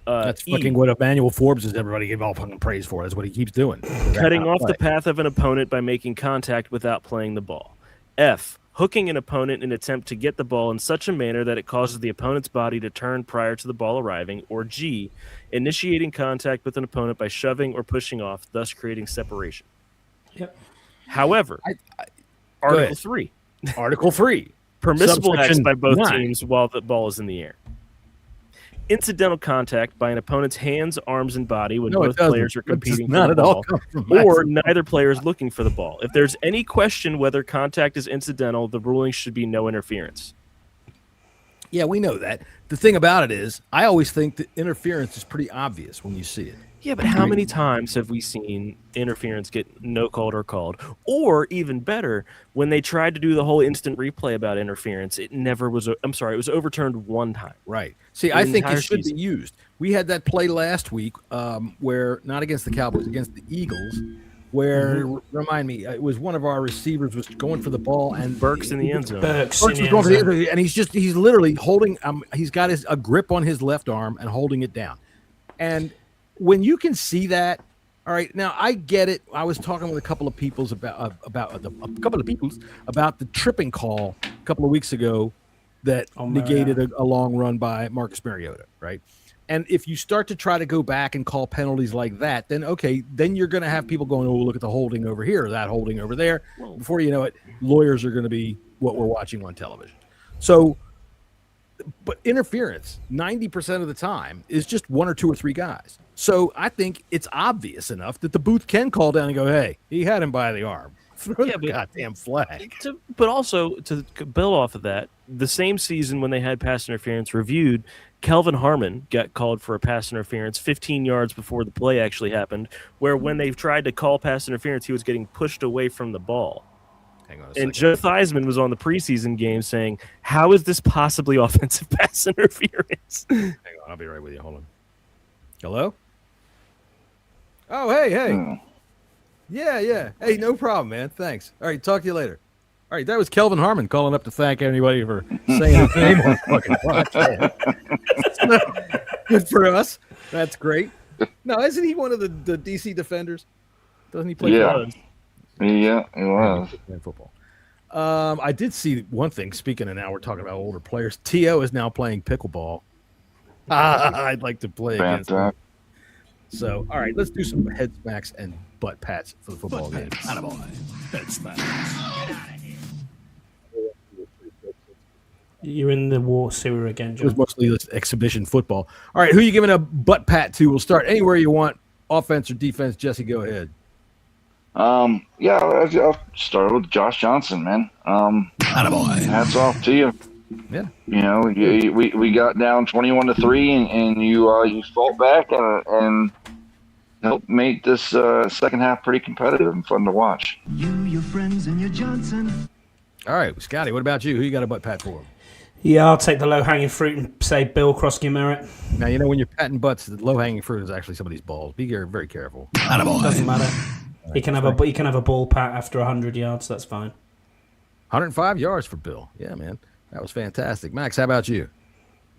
That's fucking what Emmanuel Forbes is everybody give all fucking praise for. That's what he keeps doing. Cutting off the path of an opponent by making contact without playing the ball. F, hooking an opponent in an attempt to get the ball in such a manner that it causes the opponent's body to turn prior to the ball arriving. Or G, initiating contact with an opponent by shoving or pushing off, thus creating separation. Yep. However, Article 3. Article 3. Permissible acts by both teams while the ball is in the air. Incidental contact by an opponent's hands, arms, and body when both players are competing for the ball, or neither player is looking for the ball. If there's any question whether contact is incidental, the ruling should be no interference. Yeah, we know that. The thing about it is, I always think that interference is pretty obvious when you see it. Yeah, but how many times have we seen interference get no called or called? Or even better, when they tried to do the whole instant replay about interference, it was overturned one time. Right. See, I think it should be used. We had that play last week where, not against the Cowboys, against the Eagles, where remind me, it was one of our receivers was going for the ball and Burks in the end zone. Burks Burks in was the going end for the zone. end zone, and he's literally holding. He's got a grip on his left arm and holding it down. And when you can see that, all right. Now I get it. I was talking with a couple of peoples about the tripping call a couple of weeks ago that negated a long run by Marcus Mariota, right? And if you start to try to go back and call penalties like that, then then you're going to have people going, oh, look at the holding over here, that holding over there. Before you know it, lawyers are going to be what we're watching on television. So, but interference, 90% of the time, is just one or two or three guys. So I think it's obvious enough that the booth can call down and go, hey, he had him by the arm. Throw the goddamn flag. But also, to build off of that, the same season when they had pass interference reviewed, Kelvin Harmon got called for a pass interference 15 yards before the play actually happened, where when they tried to call pass interference, he was getting pushed away from the ball. Hang on a And second. Joe Theismann was on the preseason game saying, how is this possibly offensive pass interference? Hang on, I'll be right with you. Hold on. Hello? Oh, hey. Yeah. Hey, no problem, man. Thanks. All right, talk to you later. All right, that was Kelvin Harmon calling up to thank anybody for saying his name on the fucking podcast. Good for us. That's great. No, isn't he one of the DC defenders? Doesn't he play Yeah, he was. football? I did see one thing. Speaking of now, we're talking about older players. T.O. is now playing pickleball. I'd like to play against him. So, all right, let's do some head smacks and butt pats for the football game. Head smack. You're in the war sewer again, It was John. mostly exhibition football. All right, who are you giving a butt pat to? We'll start anywhere you want, offense or defense. Jesse, go ahead. I'll start with Josh Johnson, man. Hats off to you. Yeah. You know, we got down 21-3, and you fought back and helped make this second half pretty competitive and fun to watch. You, your friends, and your Johnson. All right, Scotty, what about you? Who you got a butt pat for? Yeah, I'll take the low-hanging fruit and say Bill Krosky-Merritt. Now, you know, when you're patting butts, the low-hanging fruit is actually somebody's balls. Be very careful. Doesn't matter. He can have a ball pat after 100 yards. That's fine. 105 yards for Bill. Yeah, man. That was fantastic. Max, how about you?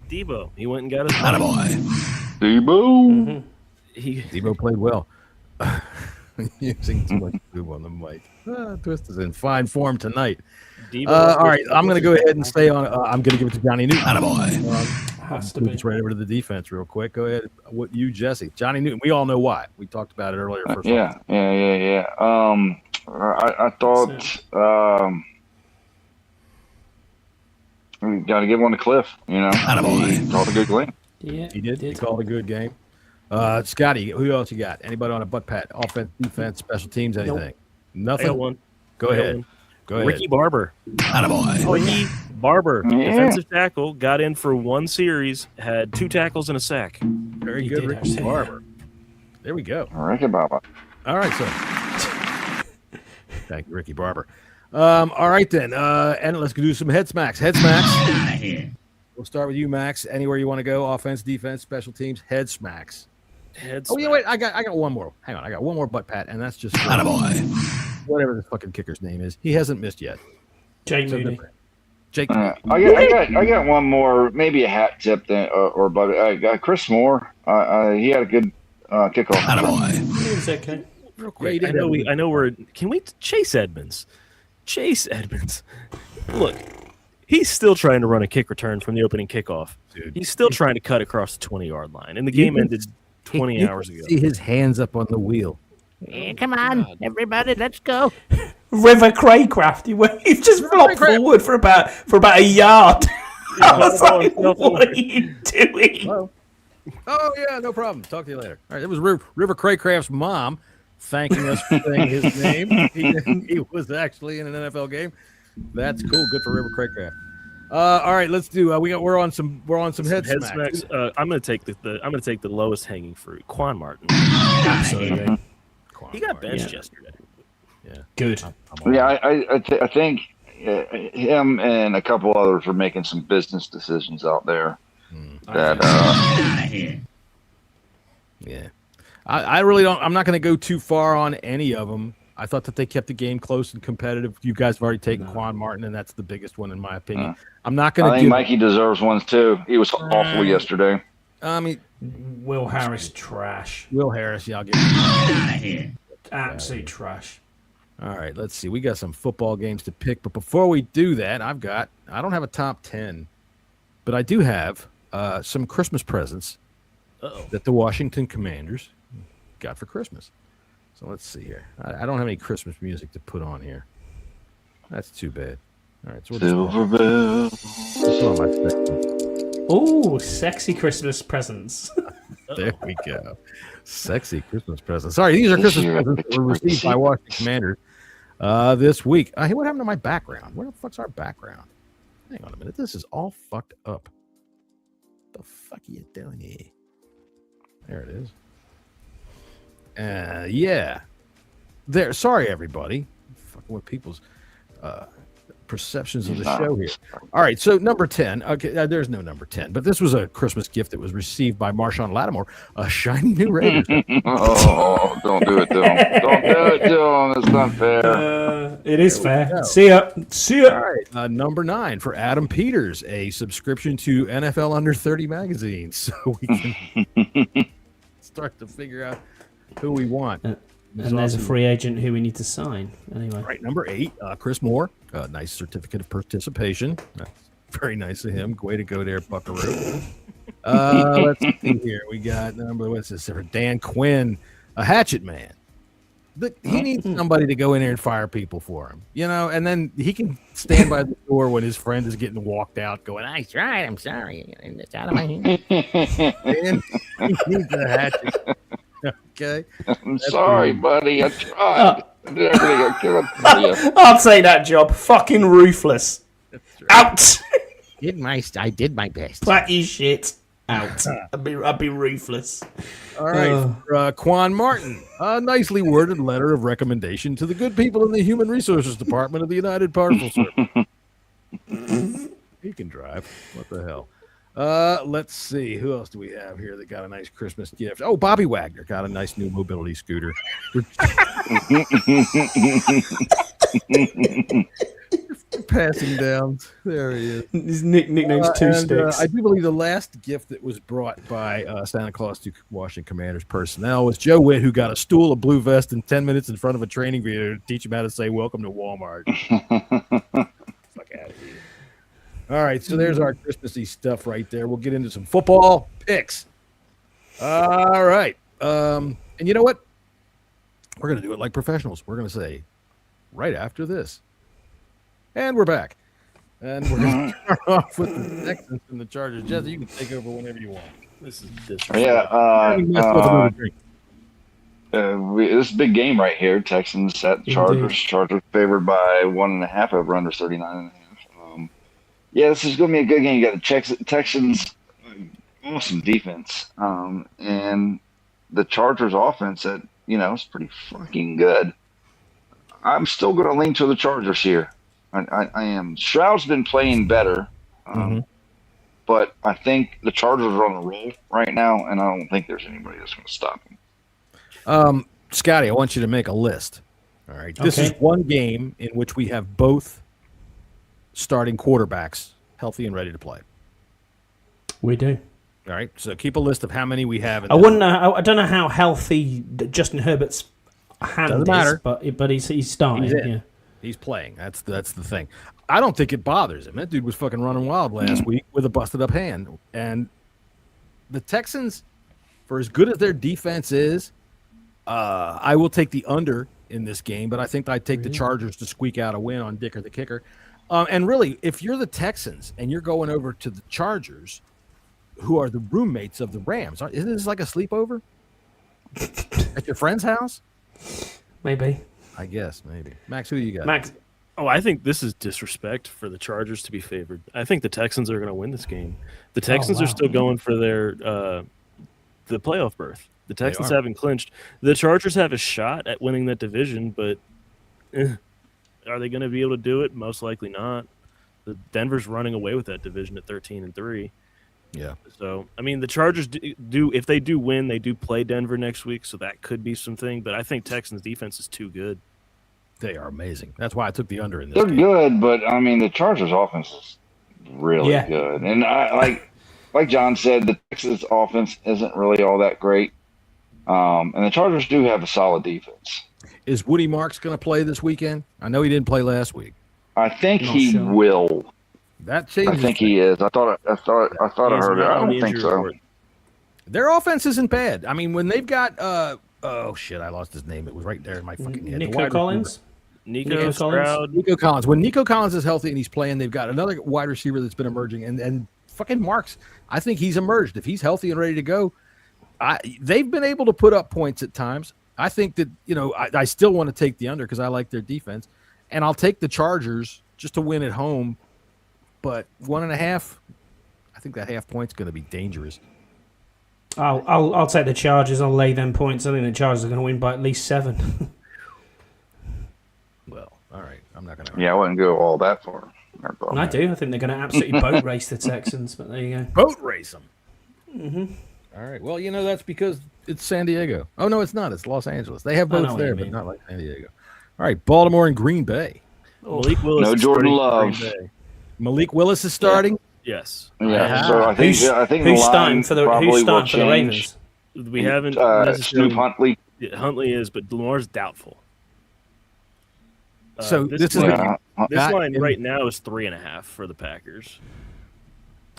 Debo, he went and got his money. Debo. Debo played well. Using too much glue on the mic. Twist is in fine form tonight. All right, I'm going to go ahead and stay on. I'm going to give it to Johnny Newton. Has to be. It's right over to the defense real quick. Go ahead. What you, Jesse? Johnny Newton. We all know why. We talked about it earlier. Yeah. I thought we got to give one to Cliff. You know, he called a good game. Yeah, He did. He called a good game. Scotty, who else you got? Anybody on a butt pat? Offense, defense, special teams, anything? Nothing. I got one. Go ahead. Go ahead. Ricky Barber. Ricky Barber, defensive tackle, got in for one series, had 2 tackles and a sack. Very He good, did Ricky actually. Barber. There we go. Ricky Barber. All right, so thank you, Ricky Barber. All right then, and let's do some head smacks. Head smacks. We'll start with you, Max. Anywhere you want to go, offense, defense, special teams, head smacks. Oh, yeah, wait, I got one more. Hang on, I got one more butt pat, and that's just whatever the fucking kicker's name is. He hasn't missed yet. Jake Moody. Jake. I got one more, maybe a hat tip or but Chris Moore. He had a good kickoff. It's okay. Real quick. I know we're. Can we Chase Edmonds? Look, he's still trying to run a kick return from the opening kickoff. Dude. He's still trying to cut across the 20-yard line, and the game ended 20 hours ago. See his hands up on the wheel. Yeah, come on, everybody, let's go. River Craycraft. He just flopped forward for about a yard. I was like, what are you doing? Oh, yeah, no problem. Talk to you later. All right, it was River Craycraft's mom thanking us for saying his name. He was actually in an NFL game. That's cool. Good for River Craycraft. All right, let's do. We're on some head smacks. I'm going to take the lowest hanging fruit. Quan Martin. Absolutely. He got benched yesterday. Yeah, good. I think him and a couple others are making some business decisions out there. Yeah. I really don't. I'm not going to go too far on any of them. I thought that they kept the game close and competitive. You guys have already taken Quan Martin, and that's the biggest one in my opinion. I'm not going to. I think Mikey deserves one too. He was awful yesterday. I mean, Will Harris trash. Will Harris, yeah, I'll give you. Get out of here. Absolute trash. All right, let's see. We got some football games to pick, but before we do that, I don't have a top 10, but I do have some Christmas presents that the Washington Commanders got for Christmas. So let's see here. I don't have any Christmas music to put on here. That's too bad. All right, so Silver Bell. Oh, sexy Christmas presents. There we go. Sexy Christmas presents. Sorry, these are Christmas presents that were received by Washington Commanders this week. Hey, what happened to my background? Where the fuck's our background? Hang on a minute. This is all fucked up. What the fuck are you doing here? There it is. Yeah. There. Sorry, everybody. Fucking with people's perceptions of the show here. All right, so number 10. Okay, there's no number 10, but this was a Christmas gift that was received by Marshawn Lattimore, a shiny new Raiders. Oh, don't do it to him. Don't do it to him. It's not fair. It is fair. See ya. All right, number 9 for Adam Peters, a subscription to NFL Under 30 magazine, so we can start to figure out who we want. And there's a free agent who we need to sign. Anyway. Right, number 8, Chris Moore. Nice certificate of participation. That's very nice of him. Way to go there, Buckaroo. Let's see here. We got what's this? Dan Quinn, a hatchet man. He needs somebody to go in there and fire people for him, and then he can stand by the door when his friend is getting walked out going, I tried, I'm sorry. It's out of my hand. And he needs a hatchet. Okay. I'm sorry, buddy. I tried. I did everything I could for you. I'll take that job. Fucking ruthless. Right. Out. I did my best. Platty shit. Out. I'd be ruthless. All right, for, Quan Martin, a nicely worded letter of recommendation to the good people in the Human Resources Department of the United Parcel Service. He can drive. What the hell? Let's see. Who else do we have here that got a nice Christmas gift? Oh, Bobby Wagner got a nice new mobility scooter. Passing down. There he is. His nickname's Two Sticks. I do believe the last gift that was brought by Santa Claus to Washington Commanders personnel was Joe Witt, who got a stool, a blue vest, and 10 minutes in front of a training video to teach him how to say "Welcome to Walmart." Fuck out of here. All right, so there's our Christmassy stuff right there. We'll get into some football picks. All right. And you know what? We're going to do it like professionals. We're going to say right after this. And we're back. And we're going to start off with the Texans and the Chargers. Jesse, you can take over whenever you want. This is disrespectful. Yeah. This is a big game right here. Texans at Chargers. Indeed. Chargers favored by 1.5 over under 39.5. Yeah, this is going to be a good game. You got the Texans, awesome defense, and the Chargers offense that is pretty fucking good. I'm still going to lean to the Chargers here. I am. Stroud's been playing better, but I think the Chargers are on the roll right now, and I don't think there's anybody that's going to stop them. Scotty, I want you to make a list. All right, this is one game in which we have both starting quarterbacks healthy and ready to play. We do. All right, so keep a list of how many we have. I wouldn't know. I don't know how healthy Justin Herbert's hand Doesn't matter. is, but he's starting. Yeah. He's playing. That's the thing. I don't think it bothers him. That dude was fucking running wild last week with a busted up hand. And the Texans, for as good as their defense is, I will take the under in this game, but I think I'd take the Chargers to squeak out a win on Dicker the kicker. And really, if you're the Texans and you're going over to the Chargers, who are the roommates of the Rams, isn't this like a sleepover at your friend's house? Maybe. I guess, maybe. Max, who you got? Max. Oh, I think this is disrespect for the Chargers to be favored. I think the Texans are going to win this game. The Texans are still going for their the playoff berth. The Texans haven't clinched. The Chargers have a shot at winning that division, but are they going to be able to do it? Most likely not. Denver's running away with that division at 13-3. Yeah. So, I mean, the Chargers do if they do win, they do play Denver next week, so that could be something. But I think Texans' defense is too good. They are amazing. That's why I took the under in this They're game. good, but I mean, the Chargers' offense is really good. And I like John said, the Texans' offense isn't really all that great. And the Chargers do have a solid defense. Is Woody Marks going to play this weekend? I know he didn't play last week. I think he will. That changes. I think he is. I thought I heard it. I don't think so. Their offense isn't bad. I mean, when they've got oh shit, I lost his name. It was right there in my fucking head. Nico Collins. Nico Stroud. Nico Collins. When Nico Collins is healthy and he's playing, they've got another wide receiver that's been emerging, and fucking Marks. I think he's emerged. If he's healthy and ready to go, they've been able to put up points at times. I think that I still want to take the under because I like their defense, and I'll take the Chargers just to win at home. But 1.5, I think that half point's going to be dangerous. I'll take the Chargers. I'll lay them points. I think the Chargers are going to win by at least 7. Well, all right. I'm not going to. Yeah, I wouldn't go all that far. I do. I think they're going to absolutely boat race the Texans. But there you go. Boat race them. Mm-hmm. All right. Well, that's because it's San Diego. Oh no, it's not. It's Los Angeles. They have boats there, but not like San Diego. All right, Baltimore and Green Bay. Malik Willis. No Jordan Love. Malik Willis is starting. Yes. Yeah. So I think who's starting for the Ravens? We haven't. Snoop Huntley. Huntley is, but Lamar's doubtful. So this line right now is 3.5 for the Packers.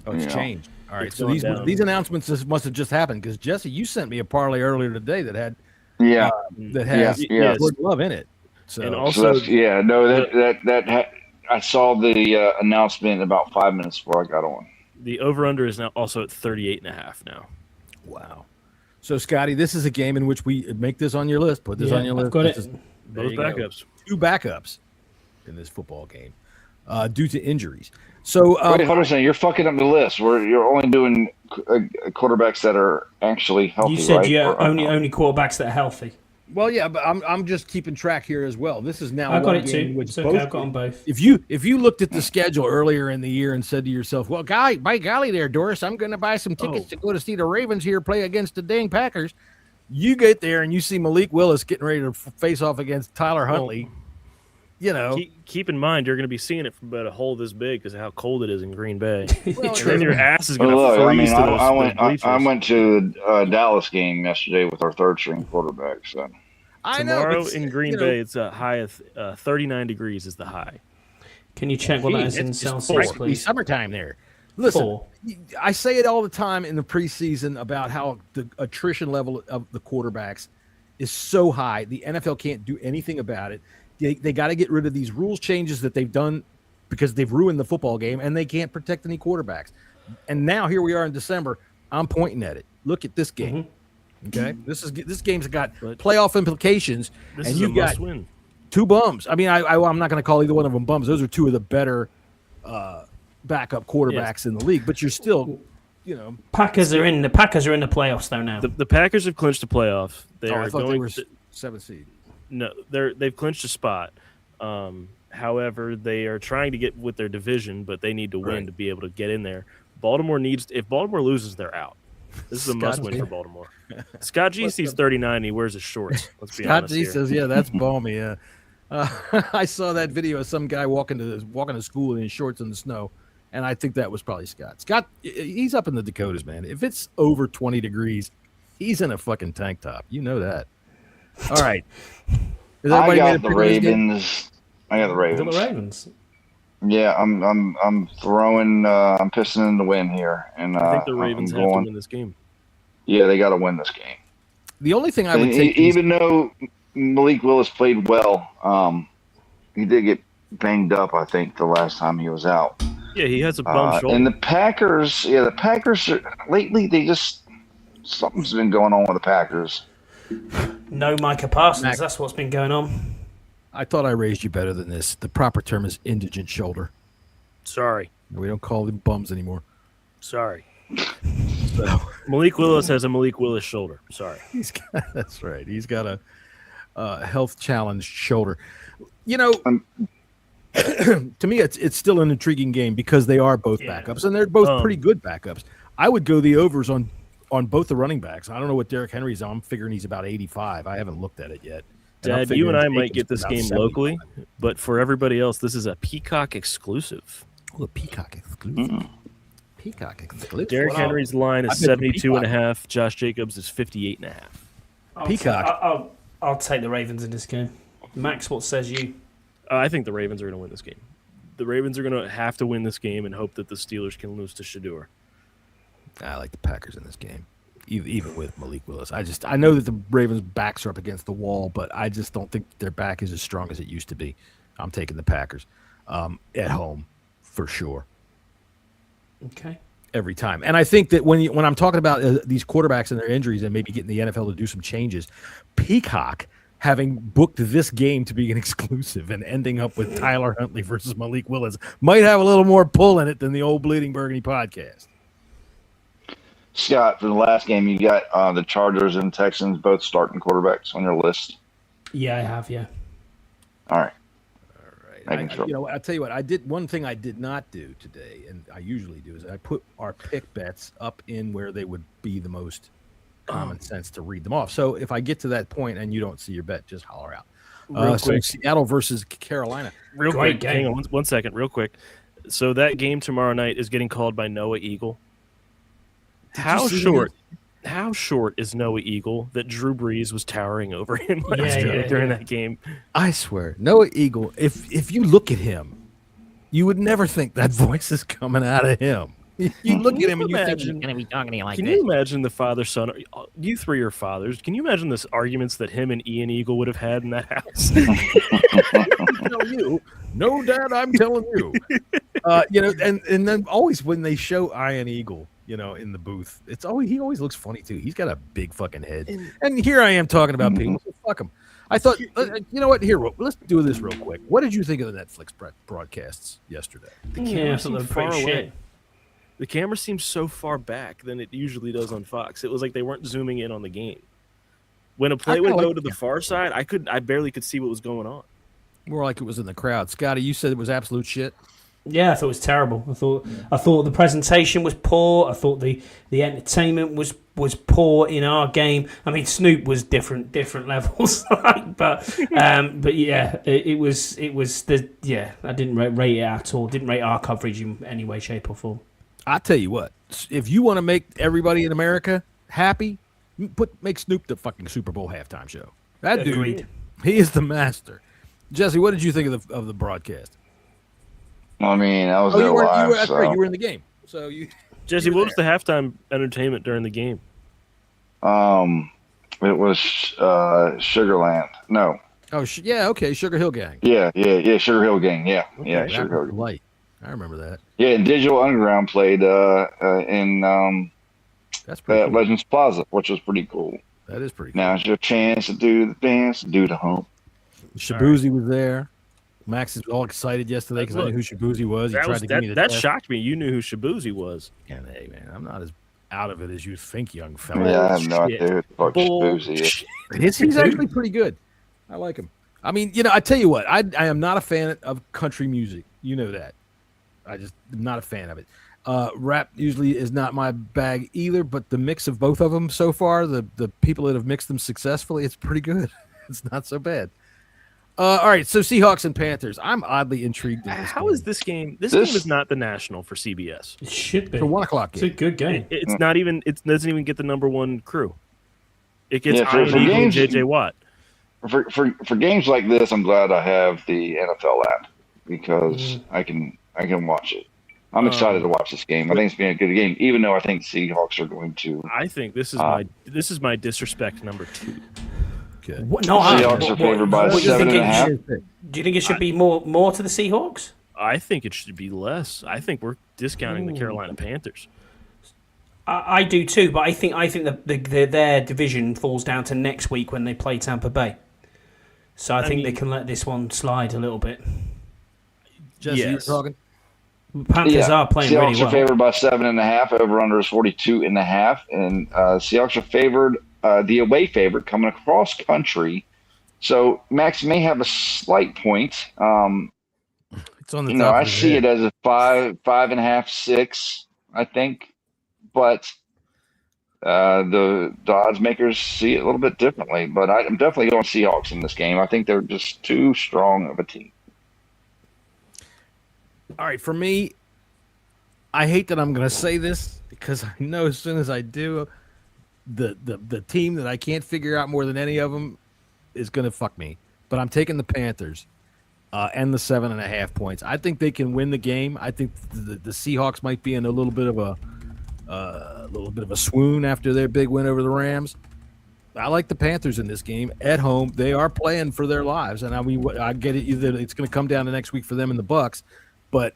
Oh, it's changed. All right. So these announcements must have just happened because Jesse, you sent me a parlay earlier today that had Jordan Love in it. So and also I saw the announcement about 5 minutes before I got on. The over/under is now also at 38.5 now. Wow. So Scotty, this is a game in which we make this on your list. Put this on your list. I've got it. Both backups. 2 backups in this football game due to injuries. So wait, hold on a second. You're fucking up the list. You're only doing quarterbacks that are actually healthy. You said right? only quarterbacks that are healthy. Well, yeah, but I'm just keeping track here as well. This is now. I got it too. It's okay. I've got them both. If you looked at the schedule earlier in the year and said to yourself, "Well, by golly, there, Doris, I'm going to buy some tickets to go to see the Ravens here play against the dang Packers," you get there and you see Malik Willis getting ready to face off against Tyler Huntley. Keep in mind you're going to be seeing it from about a hole this big because of how cold it is in Green Bay. Well, and your ass is going to freeze. I went to the Dallas game yesterday with our third string quarterback. So tomorrow in Green Bay, it's a high of 39 degrees is the high. Can you check what that is in Celsius, please? Summertime there. Listen, I say it all the time in the preseason about how the attrition level of the quarterbacks is so high. The NFL can't do anything about it. They got to get rid of these rules changes that they've done because they've ruined the football game, and they can't protect any quarterbacks. And now here we are in December. I'm pointing at it. Look at this game. Okay, this game's got playoff implications, and you've got win. 2 bums. I mean, I'm not going to call either one of them bums. Those are 2 of the better backup quarterbacks in the league. But you're still, Packers are in the playoffs though now. The Packers have clinched the playoff. They are going. They were 7th seed. No, they've clinched a spot. However, they are trying to get with their division, but they need to win to be able to get in there. If Baltimore loses, they're out. This is a must-win for Baltimore. Scott G sees 39. He wears his shorts. Let's be honest. Scott G says, "Yeah, that's balmy." Yeah, I saw that video of some guy walking to school in his shorts in the snow, and I think that was probably Scott. Scott, he's up in the Dakotas, man. If it's over 20 degrees, he's in a fucking tank top. You know that. All right. I got the Ravens. The Ravens. Yeah, I'm throwing. I'm pissing in the win here, and I think the Ravens have to win this game. Yeah, they got to win this game. The only thing I would take, even though Malik Willis played well, he did get banged up. I think the last time he was out. Yeah, he has a bum shoulder. And the Packers lately something's been going on with the Packers. No Micah Parsons. That's what's been going on. I thought I raised you better than this. The proper term is indigent shoulder. Sorry. We don't call them bums anymore. Sorry. So, Malik Willis has a Malik Willis shoulder. Sorry. That's right. He's got a health challenged shoulder. To me, it's still an intriguing game because they are both backups, and they're both pretty good backups. I would go the overs on both the running backs. I don't know what Derrick Henry's on. I'm figuring he's about 85. I haven't looked at it yet. Dad, you and I might get this game locally, but for everybody else, this is a Peacock exclusive. Oh, a Peacock exclusive. Mm-hmm. Peacock exclusive. Derrick Henry's line is 72.5. Josh Jacobs is 58.5. Peacock. I'll take the Ravens in this game. Max, what says you? I think the Ravens are going to win this game. The Ravens are going to have to win this game and hope that the Steelers can lose to Shador. I like the Packers in this game, even with Malik Willis. I know that the Ravens' backs are up against the wall, but I just don't think their back is as strong as it used to be. I'm taking the Packers at home for sure. Okay. Every time. And I think that when I'm talking about these quarterbacks and their injuries and maybe getting the NFL to do some changes, Peacock having booked this game to be an exclusive and ending up with Tyler Huntley versus Malik Willis might have a little more pull in it than the old Bleeding Burgundy podcast. Scott, for the last game, you got the Chargers and Texans both starting quarterbacks on your list. Yeah, I have. Yeah. All right. I'll tell you what. I did one thing I did not do today, and I usually do, is I put our pick bets up in where they would be the most common sense to read them off. So if I get to that point and you don't see your bet, just holler out. So Seattle versus Carolina. Real quick, hang on 1 second, real quick. So that game tomorrow night is getting called by Noah Eagle. How short is Noah Eagle that Drew Brees was towering over him during that game? I swear, Noah Eagle, if you look at him, you would never think that voice is coming out of him. You look at him and you think he's going to be talking to you like this. Can you imagine the father-son? You three are fathers. Can you imagine the arguments that him and Ian Eagle would have had in that house? Tell you, no, Dad, I'm telling you. And then always when they show Ian Eagle, in the booth, he always looks funny too. He's got a big fucking head. And here I am talking about people. So fuck him. I thought, you know what? Here, let's do this real quick. What did you think of the Netflix broadcasts yesterday? The camera seemed far away. The camera seems so far back than it usually does on Fox. It was like they weren't zooming in on the game. When a play would go to the far side, I barely could see what was going on. More like it was in the crowd. Scotty, you said it was absolute shit. Yeah, I thought it was terrible. I thought the presentation was poor. I thought the entertainment was poor in our game. I mean, Snoop was different levels, but yeah, it was I didn't rate it at all. Didn't rate our coverage in any way, shape, or form. I tell you what, if you want to make everybody in America happy, make Snoop the fucking Super Bowl halftime show. That dude, he is the master. Jesse, what did you think of the broadcast? I mean, I was there live. That's right. You were in the game. So Jesse, what was the halftime entertainment during the game? It was Sugarland. No. Oh, okay, Sugar Hill Gang. Yeah, Sugar Hill Gang. Yeah, okay, yeah, Sugar Hill Gang. Light. I remember that. Yeah, and Digital Underground played in that's pretty cool. Legends Plaza, which was pretty cool. That is pretty cool. Now's your chance to do the dance, do the hump. Shabuzi was there. Max is all excited yesterday because I knew who Shabuzi was. He tried to give me that shocked me. You knew who Shabuzi was. And hey, man, I'm not as out of it as you think, young fella. Yeah, I have no idea who the fuck Shabuzi is. He's actually pretty good. I like him. I mean, I tell you what, I am not a fan of country music. You know that. I just am not a fan of it. Rap usually is not my bag either, but the mix of both of them so far, the people that have mixed them successfully, it's pretty good. It's not so bad. All right, so Seahawks and Panthers. I'm oddly intrigued. How is this game? This game is not the national for CBS. It should be. For 1 o'clock game. It's a good game. It's not even. It doesn't even get the number one crew. It gets Ian Eagle and JJ Watt. For games like this, I'm glad I have the NFL app because I can watch it. I'm excited to watch this game. I think it's been a good game, even though I think Seahawks are going to. I think this is my disrespect number 2. Okay. Seahawks are favored by 7.5. Do you think it should be more to the Seahawks? I think it should be less. I think we're discounting the Carolina Panthers. I do too, but I think their division falls down to next week when they play Tampa Bay. So I think they can let this one slide a little bit. Jesse, you're talking? Panthers are playing Seahawks really well. Seahawks are favored by 7.5. Over under is 42.5, and Seahawks are favored. The away favorite coming across country. So Max may have a slight point. It's on the top. I see it as a 5.5, 6, I think. but the odds makers see it a little bit differently. But I'm definitely going Seahawks in this game. I think they're just too strong of a team. All right, for me, I hate that I'm going to say this because I know as soon as I do, the team that I can't figure out more than any of them is going to fuck me. But I'm taking the Panthers and the 7.5 points. I think they can win the game. I think the Seahawks might be in a little bit of a swoon after their big win over the Rams. I like the Panthers in this game at home. They are playing for their lives, and I mean, I get it. Either it's going to come down to next week for them and the Bucks, but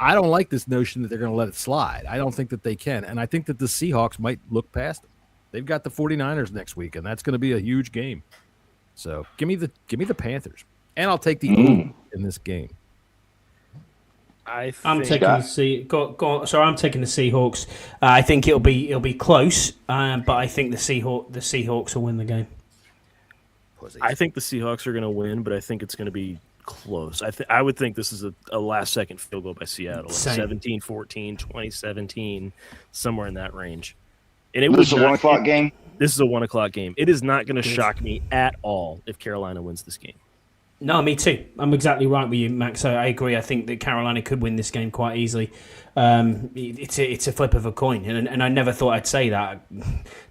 I don't like this notion that they're going to let it slide. I don't think that they can, and I think that the Seahawks might look past them. They've got the 49ers next week, and that's going to be a huge game. So give me the Panthers, and I'll take the over in this game. I'm taking I'm taking the Seahawks. I think it'll be close, but I think the Seahawks will win the game. I think the Seahawks are going to win, but I think it's going to be close. I would think this is a last-second field goal by Seattle, 17-14, 20-17, somewhere in that range. And this is a 1 o'clock game? This is a 1 o'clock game. It is not going to shock me at all if Carolina wins this game. No, me too. I'm exactly right with you, Max. I agree. I think that Carolina could win this game quite easily. It's a flip of a coin, and I never thought I'd say that.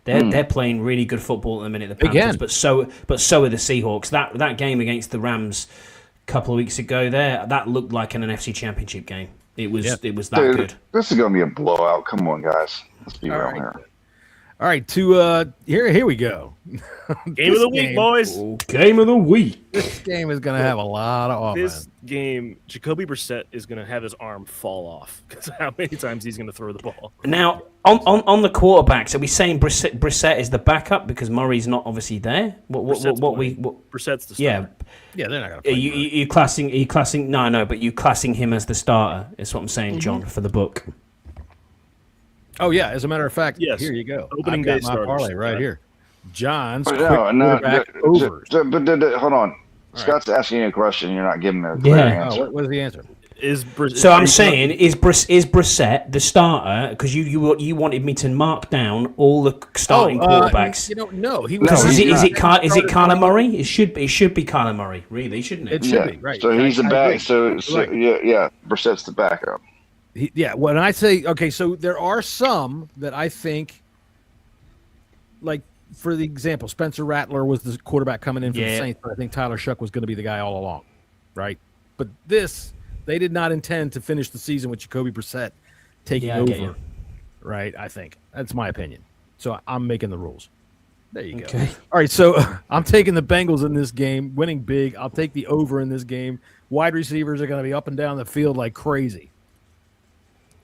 They're playing really good football at the minute, the Panthers, but so are the Seahawks. That game against the Rams a couple of weeks ago, that looked like an NFC Championship game. It was that good. This is going to be a blowout. Come on, guys. Let's be real here. All right, here we go. Game of the week, boys. Game of the week. This game is going to have a lot of offense. This game, Jacoby Brissett is going to have his arm fall off because of how many times he's going to throw the ball. Now, on the quarterbacks, are we saying Brissett is the backup because Murray's not obviously there? Brissett's the starter. Yeah, they're not going to play. You classing? No, but you classing him as the starter is what I'm saying, John, for the book. Oh yeah, as a matter of fact, yes. Here you go. Opening I've day got my parlay right here. John's quarterback overs. Hold on. Scott's asking you a question. You're not giving me a clear answer. What is the answer? So I'm saying, is Brissett the starter? Because you wanted me to mark down all the starting quarterbacks. You don't know. Is it Kyler Murray? It should be Kyler Murray, really, shouldn't it? It should be, right. So he's the back. So yeah, Brissett's the backup. When I say so there are some that I think, like for the example, Spencer Rattler was the quarterback coming in for the Saints, but I think Tyler Shuck was going to be the guy all along, right? But they did not intend to finish the season with Jacoby Brissett taking over, right? I think that's my opinion. So I'm making the rules. There you go. All right, so I'm taking the Bengals in this game, winning big. I'll take the over in this game. Wide receivers are going to be up and down the field like crazy.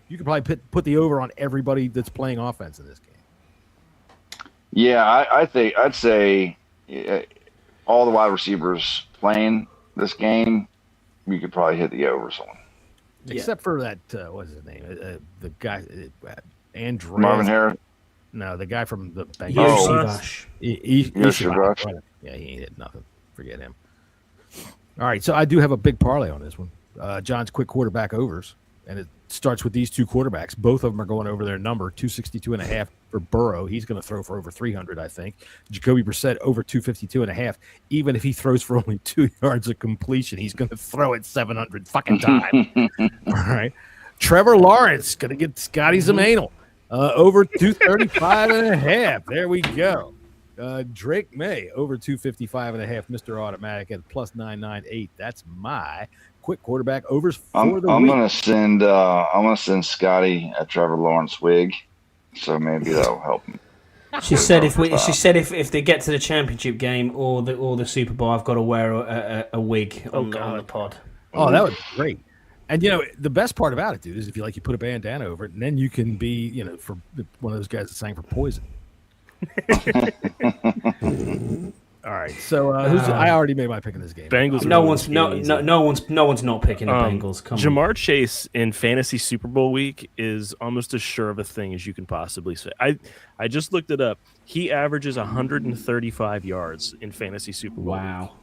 You could probably put the over on everybody that's playing offense in this game. Yeah, I'd say all the wide receivers playing this game, you could probably hit the overs on. Except for that, what's his name? The guy, Andrew Marvin Harris. No, the guy from the Bengals. Yoshi. Yeah, he ain't hit nothing. Forget him. All right, so I do have a big parlay on this one. John's quick quarterback overs, and it starts with these two quarterbacks. Both of them are going over their number, 262.5 for Burrow. He's going to throw for over 300, I think. Jacoby Brissett over 252.5. Even if he throws for only 2 yards of completion, he's going to throw it 700 fucking times. All right. Trevor Lawrence going to get Scotty Zamanel over 235.5. There we go. Drake May over 255.5. Mr. Automatic at plus 998. That's my quick quarterback overs for the week. I'm gonna send Scotty a Trevor Lawrence wig, so maybe that'll help him. She said if they get to the championship game or the Super Bowl, I've got to wear a wig on the pod. Oh, that would be great. And the best part about it, dude, is if you put a bandana over it, and then you can be for one of those guys that sang for Poison. All right, so I already made my pick in this game. Bengals. No one's not picking the Bengals. Come Jamar on. Chase in fantasy Super Bowl week is almost as sure of a thing as you can possibly say. I just looked it up. He averages 135 yards in fantasy Super Bowl. Wow.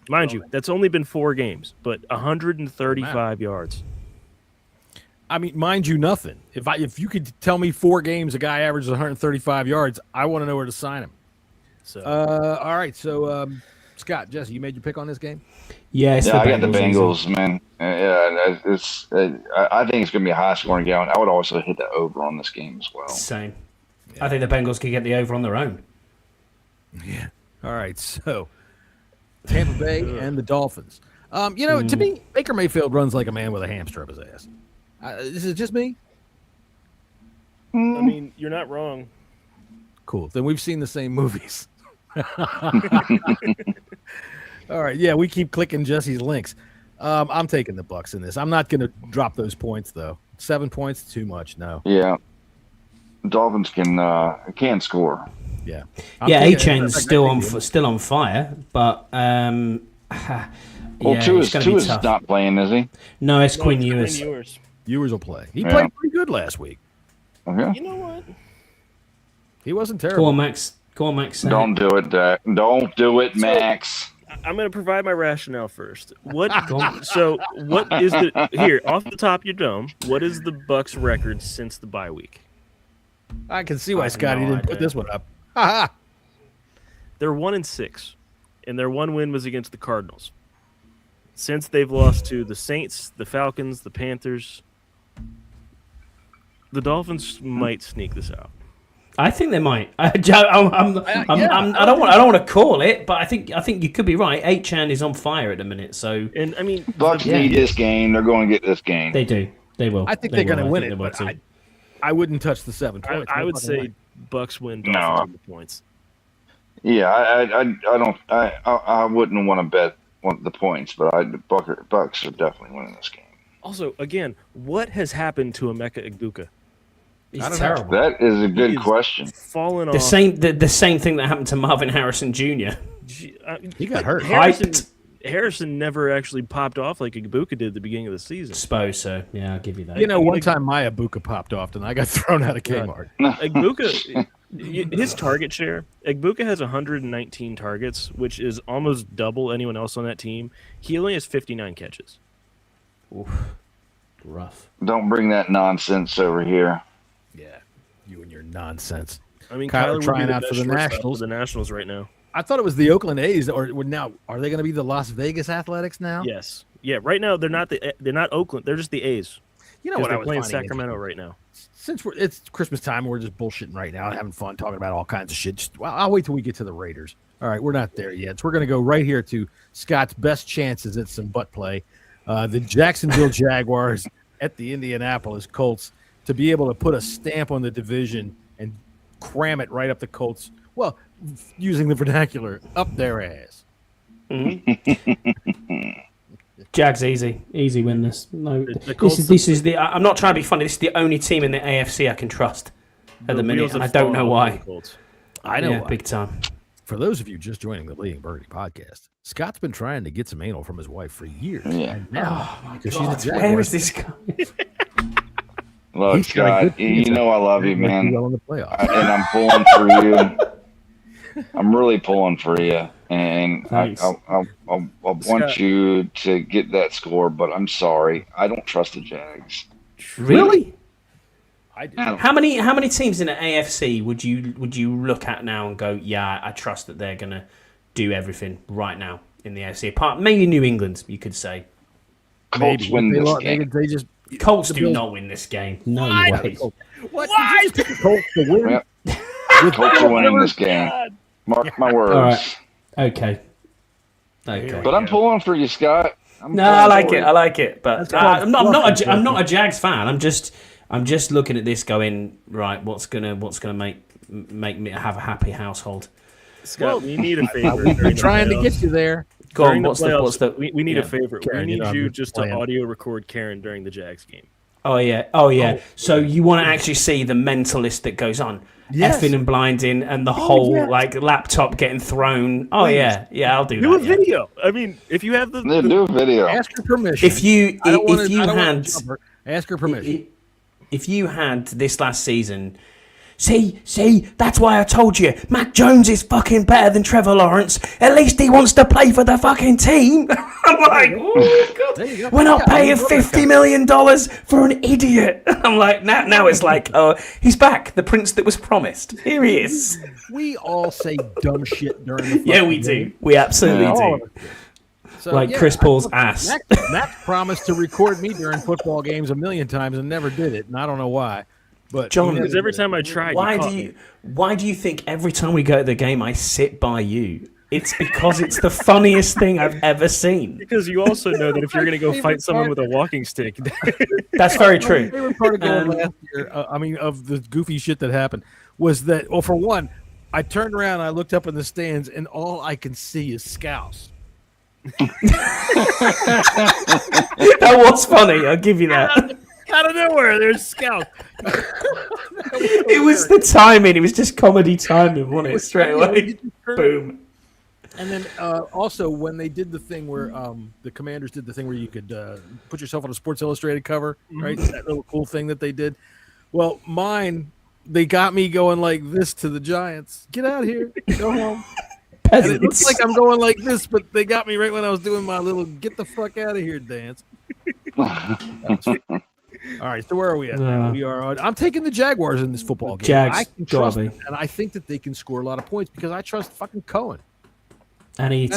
Mind you, that's only been 4 games, but 135 yards. I mean, mind you, nothing. If you could tell me 4 games a guy averages 135 yards, I want to know where to sign him. So, all right. So, Scott, Jesse, you made your pick on this game? Yeah, I got the Bengals, man. Yeah, I think it's going to be a high-scoring game. I would also hit the over on this game as well. Same. Yeah. I think the Bengals could get the over on their own. Yeah. All right. So, Tampa Bay and the Dolphins. To me, Baker Mayfield runs like a man with a hamster up his ass. This is just me. I mean, you're not wrong. Cool. Then we've seen the same movies. All right. Yeah, we keep clicking Jesse's links. I'm taking the Bucs in this. I'm not going to drop those points though. 7 points, too much. No. Yeah. Dolphins can score. Yeah. Achan's still on fire, but Tua is not playing, is he? No, it's Quinn Ewers. Ewers will play. He played pretty good last week. Okay. You know what? He wasn't terrible. Go on, Max. Don't do it, Dak. Don't do it, Max. I'm going to provide my rationale first. What is here off the top of your dome? What is the Bucs record since the bye week? I can see why Scotty didn't put this one up. Ha! They're 1-6, and their one win was against the Cardinals. Since they've lost to the Saints, the Falcons, the Panthers, the Dolphins might sneak this out. I think they might. I don't want to call it, but I think you could be right. Achan is on fire at the minute, so and I mean, Bucs need this game. They're going to get this game. They do. They will. I think they're going to win it, but I wouldn't touch the 7 points. I would say Bucs win. Dolphins with the points. Yeah, I wouldn't want to bet the points, but Bucs are definitely winning this game. Also, again, what has happened to Emeka Egbuka? He's terrible. That is a good question. Fallen off. The same thing that happened to Marvin Harrison Jr. He got hurt. Harrison never actually popped off like Egbuka did at the beginning of the season. Suppose so. Yeah, I'll give you that. One time my Egbuka popped off, and I got thrown out of Kmart. Egbuka, his target share, Egbuka has 119 targets, which is almost double anyone else on that team. He only has 59 catches. Oof. Rough. Don't bring that nonsense over here. Yeah, you and your nonsense. I mean, Kyler trying out for the Nationals. The Nationals right now. I thought it was the Oakland A's, or now are they going to be the Las Vegas Athletics now? Yes. Yeah. Right now they're not Oakland. They're just the A's. You know what? They're playing Sacramento right now. Since it's Christmas time, we're just bullshitting right now, having fun, talking about all kinds of shit. I'll wait till we get to the Raiders. All right, we're not there yet. So we're going to go right here to Scott's best chances at some butt play. The Jacksonville Jaguars at the Indianapolis Colts to be able to put a stamp on the division and cram it right up the Colts. Well, using the vernacular, up their ass. Mm-hmm. Jags easy win this. No, this is the. I'm not trying to be funny. This is the only team in the AFC I can trust at the minute, and I don't know why. I know why. Big time. For those of you just joining the Bleeding Burgundy podcast, Scott's been trying to get some anal from his wife for years. Yeah. And now, oh my God, where is this guy? Look, Scott, you know I love you, man. Well in the playoffs. And I'm pulling for you. I'm really pulling for you. And I want you to get that score, but I'm sorry. I don't trust the Jags. Really? I do. How many teams in the AFC would you look at now and go, yeah, I trust that they're going to do everything right now in the AFC? Apart maybe New England, you could say. Colts win this game. They just Colts do not win this game. No way. What? Why? Did you pick the Colts to win? Yep. Colts are winning this game. Mark my words. All right. Okay. But I'm pulling for you, Scott. I like it. But I'm not a Jags fan. I'm just looking at this, going, right, what's gonna make me have a happy household. Scott, we need a favor. We've been trying to get you there. Go on, we need a favor. Karen, we need you just to audio record Karen during the Jags game. Oh yeah. So you want to actually see the mentalist that goes on, effing and blinding, and the whole laptop getting thrown. Oh yeah, I'll do that. Do a video. I mean, if you have do a video. Ask her permission. Ask her permission. If you had this last season See, that's why I told you. Mac Jones is fucking better than Trevor Lawrence. At least he wants to play for the fucking team. I'm like, oh, God. We're not paying $50 million for an idiot. I'm like, now it's like, oh, he's back. The prince that was promised. Here he is. We all say dumb shit during the Yeah, we do. We absolutely do. So, like Chris Paul's ass. Mac promised to record me during football games a million times and never did it, and I don't know why. But John, because every time I tried, why do you think every time we go to the game I sit by you? It's because it's the funniest thing I've ever seen. Because you also know that if you're going to go fight someone with a walking stick, that's very true. My favorite part of going last year, of the goofy shit that happened, was that, well, for one, I turned around, I looked up in the stands, and all I can see is Scouse. That was funny. I'll give you that. Out of nowhere, there's Scout. It was the timing. It was just comedy timing, wasn't it? Straight away. Boom. And then also when they did the thing where the Commanders did the thing where you could put yourself on a Sports Illustrated cover, right? That little cool thing that they did. Well, mine, they got me going like this to the Giants. Get out of here. Go home. And it looks like I'm going like this, but they got me right when I was doing my little get the fuck out of here dance. All right, so where are we at now? We are on. I'm taking the Jaguars in this football game. I can trust them, and I think that they can score a lot of points because I trust fucking Cohen. And Liam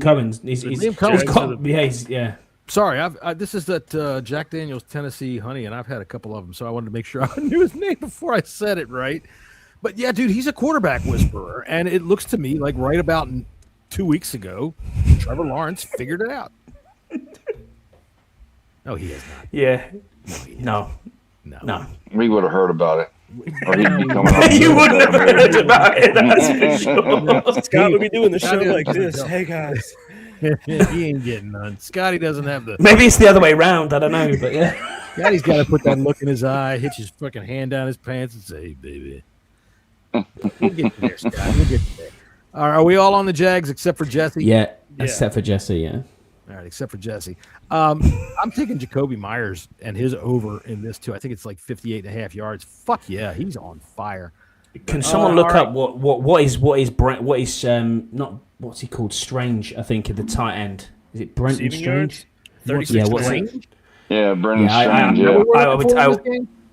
Cohen. Liam Cohen. Yeah. Sorry, this is that Jack Daniel's Tennessee Honey, and I've had a couple of them, so I wanted to make sure I knew his name before I said it right. But yeah, dude, he's a quarterback whisperer, and it looks to me like right about 2 weeks ago, Trevor Lawrence figured it out. No, he has not. Yeah. No. We would have heard about it. Or he'd be coming you wouldn't have heard about it, that's for sure. Scott would be doing the show like this. Hey, guys. He ain't getting none. Scotty doesn't have the... Maybe it's the other way around. I don't know, but yeah. Scotty's got to put that look in his eye, hitch his fucking hand down his pants and say, hey, baby. We'll get you there, Scott. We'll get you there. All right, are we all on the Jags except for Jesse? Yeah, except for Jesse, yeah. All right, except for Jesse. I'm taking Jacoby Myers and his over in this, too. I think it's like 58.5 yards. Fuck yeah, he's on fire. Can someone look up what is not what's he called? Strange, I think, at the tight end. Is it Brenton Strange? 36 Strange. Yeah, Brenton Strange.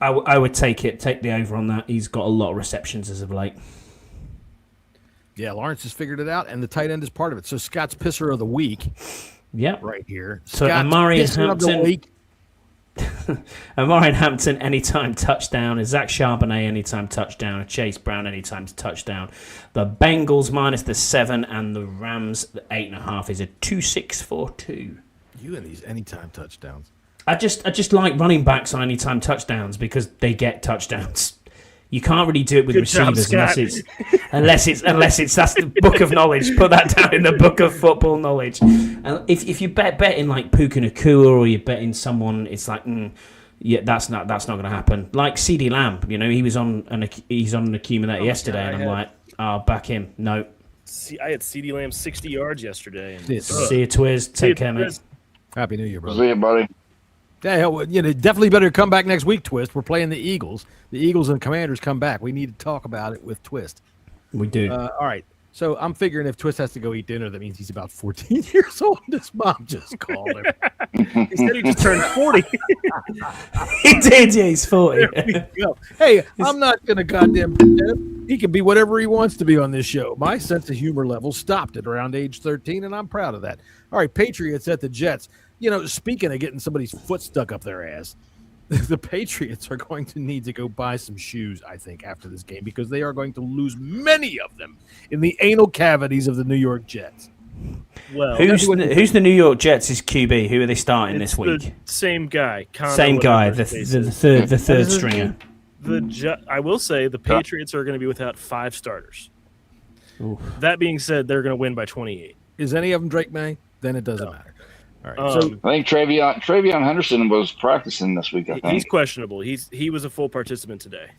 I would take the over on that. He's got a lot of receptions as of late. Yeah, Lawrence has figured it out, and the tight end is part of it. So Scott's pisser of the week. Yeah, right here. So Amari Hampton anytime touchdown. A Zach Charbonnet anytime touchdown. A Chase Brown anytime touchdown. The Bengals minus the 7 and the Rams the 8.5 is a 2.642. You and these anytime touchdowns. I just like running backs on anytime touchdowns because they get touchdowns. You can't really do it with receivers unless it's that's the book of knowledge. Put that down in the book of football knowledge. And if you bet in like Puka Nacua or you bet in someone, it's like that's not going to happen. Like CeeDee Lamb, he's on an accumulator yesterday, and I'm like, back him. No. I had CeeDee Lamb 60 yards yesterday. And see you, Twiz. Take care, mate. Happy New Year, brother. See you, buddy. Yeah, definitely better come back next week, Twist. We're playing the Eagles. The Eagles and Commanders come back. We need to talk about it with Twist. We do. All right. So I'm figuring if Twist has to go eat dinner, that means he's about 14 years old. His mom just called him. He said he just turned 40. He did, yeah, he's 40. Hey, I'm not going to goddamn pretend. He can be whatever he wants to be on this show. My sense of humor level stopped at around age 13, and I'm proud of that. All right, Patriots at the Jets. Speaking of getting somebody's foot stuck up their ass, the Patriots are going to need to go buy some shoes, I think, after this game because they are going to lose many of them in the anal cavities of the New York Jets. Well, who's the New York Jets' QB? Who are they starting this week? The same guy. The third stringer. I will say the Patriots are going to be without 5 starters. Oof. That being said, they're going to win by 28. Is any of them Drake May? Then it doesn't matter. All right. So I think Travion Henderson was practicing this week. I think he's questionable. He was a full participant today.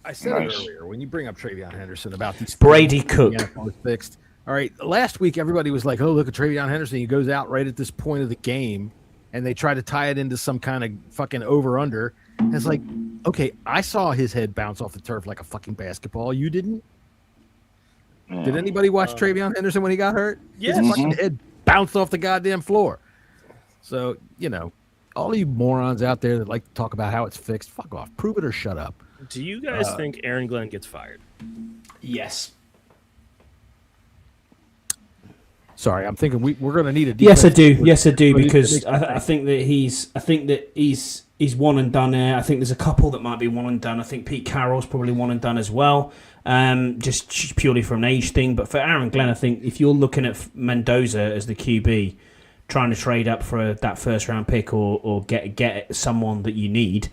I said it earlier when you bring up Travion Henderson about these Brady Cook fixed. All right. Last week everybody was like, "Oh, look at Travion Henderson. He goes out right at this point of the game, and they try to tie it into some kind of fucking over under." It's like, okay, I saw his head bounce off the turf like a fucking basketball. You didn't? Yeah. Did anybody watch Travion Henderson when he got hurt? Yes. His fucking head bounced off the goddamn floor. So, all you morons out there that like to talk about how it's fixed, fuck off. Prove it or shut up. Do you guys think Aaron Glenn gets fired? Yes. Sorry, I'm thinking we're going to need a Yes, I do. defense. Yes, I do, because I think that he's one and done there. I think there's a couple that might be one and done. I think Pete Carroll's probably one and done as well, just purely from an age thing. But for Aaron Glenn, I think if you're looking at Mendoza as the QB, trying to trade up for that first round pick or get someone that you need,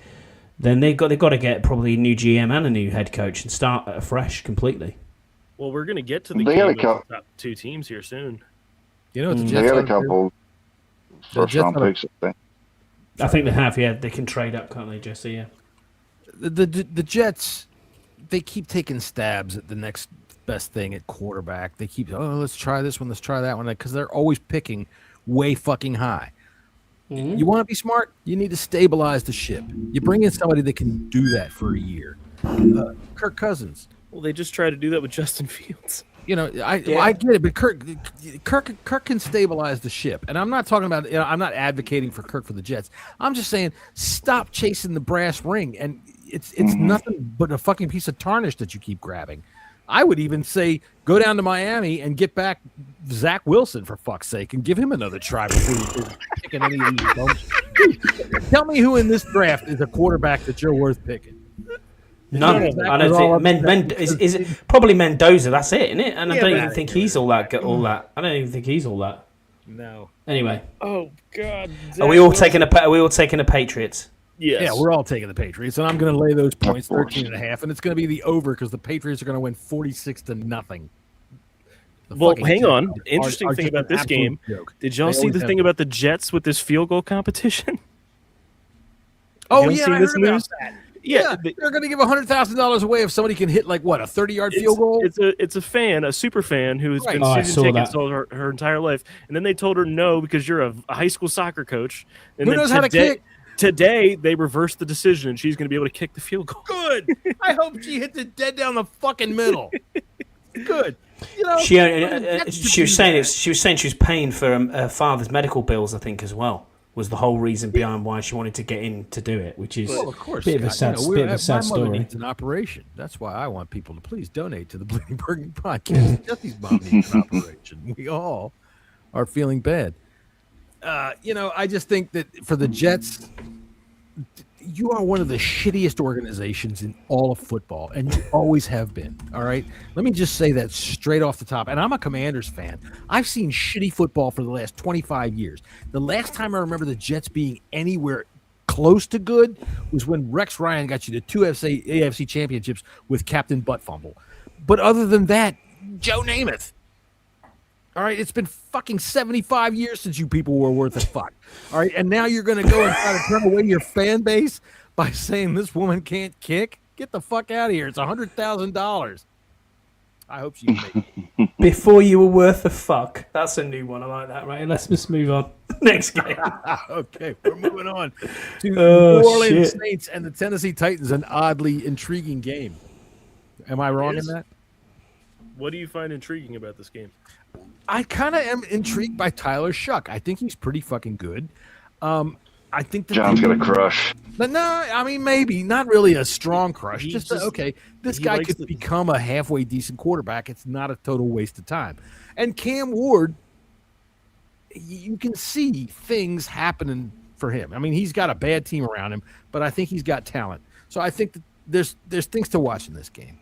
then they've got to get probably a new GM and a new head coach and start afresh completely. Well, we're going to get to the They game got a of the couple. top two teams here soon. You know what the They Jets got a ought to do? couple first round picks, I think. I think they have, yeah. They can trade up, can't they, Jesse? Yeah. The Jets, they keep taking stabs at the next best thing at quarterback. They keep, let's try this one, let's try that one, because they're always picking way fucking high. Mm-hmm. You want to be smart? You need to stabilize the ship. You bring in somebody that can do that for a year. Kirk Cousins. Well, they just tried to do that with Justin Fields. I get it, but Kirk can stabilize the ship, and I'm not talking about. I'm not advocating for Kirk for the Jets. I'm just saying stop chasing the brass ring, and it's nothing but a fucking piece of tarnish that you keep grabbing. I would even say go down to Miami and get back Zach Wilson for fuck's sake, and give him another try before you picking any of these bumps. Tell me who in this draft is a quarterback that you're worth picking. None. I don't think is it probably Mendoza. That's it, isn't it? And I don't even think he's all that. I don't even think he's all that. No. Anyway. Oh God. Are we all taking the Patriots? Yes. Yeah, we're all taking the Patriots, and I'm going to lay those points 13.5, and it's going to be the over because the Patriots are going to win 46-0. Well, hang on. Interesting thing about this game. Did y'all see the thing about the Jets with this field goal competition? Oh yeah, I heard about that. Yeah, they're going to give $100,000 away if somebody can hit like what, a 30-yard field goal. It's a fan, a super fan who has been season tickets all her entire life, and then they told her no because you're a high school soccer coach. And who knows how to kick? Today they reversed the decision, and she's going to be able to kick the field goal. Good. I hope she hits it dead down the fucking middle. Good. She was saying she was paying for her father's medical bills, I think, as well. Was the whole reason behind why she wanted to get in to do it, which is of course, a bit of a sad story. Needs an operation. That's why I want people to please donate to the Bleeding Burgundy podcast. Jesse's mom needs an operation. We all are feeling bad. I just think that for the Jets, you are one of the shittiest organizations in all of football, and you always have been. All right? Let me just say that straight off the top. And I'm a Commanders fan. I've seen shitty football for the last 25 years. The last time I remember the Jets being anywhere close to good was when Rex Ryan got you to two AFC championships with Captain Butt Fumble. But other than that, Joe Namath. All right, it's been fucking 75 years since you people were worth a fuck. All right, and now you're going to go and try to turn away your fan base by saying this woman can't kick? Get the fuck out of here. It's $100,000. I hope she can make it. Before you were worth a fuck. That's a new one. I like that, right? Let's just move on. Next game. Okay, we're moving on to New Orleans Saints and the Tennessee Titans, an oddly intriguing game. Am I wrong in that? What do you find intriguing about this game? I kind of am intrigued by Tyler Shuck. I think he's pretty fucking good. I think that John's got a crush. But no, I mean, maybe not really a strong crush. This guy could become a halfway decent quarterback. It's not a total waste of time. And Cam Ward, you can see things happening for him. I mean, he's got a bad team around him, but I think he's got talent. So I think that there's things to watch in this game.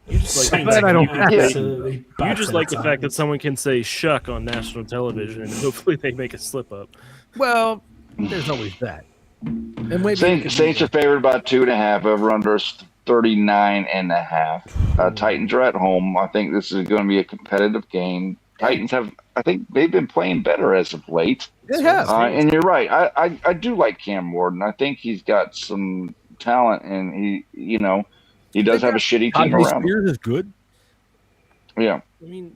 You just like the fact that someone can say "shuck" on national television, and hopefully they make a slip up. Well, there's always that. And maybe Saints are favored by 2.5. Over under 39.5. Titans are at home. I think this is going to be a competitive game. Titans I think they've been playing better as of late. It has. And you're right. I do like Cam Ward, and I think he's got some talent, and he does have a shitty team around him. Spears is good. Yeah. I mean,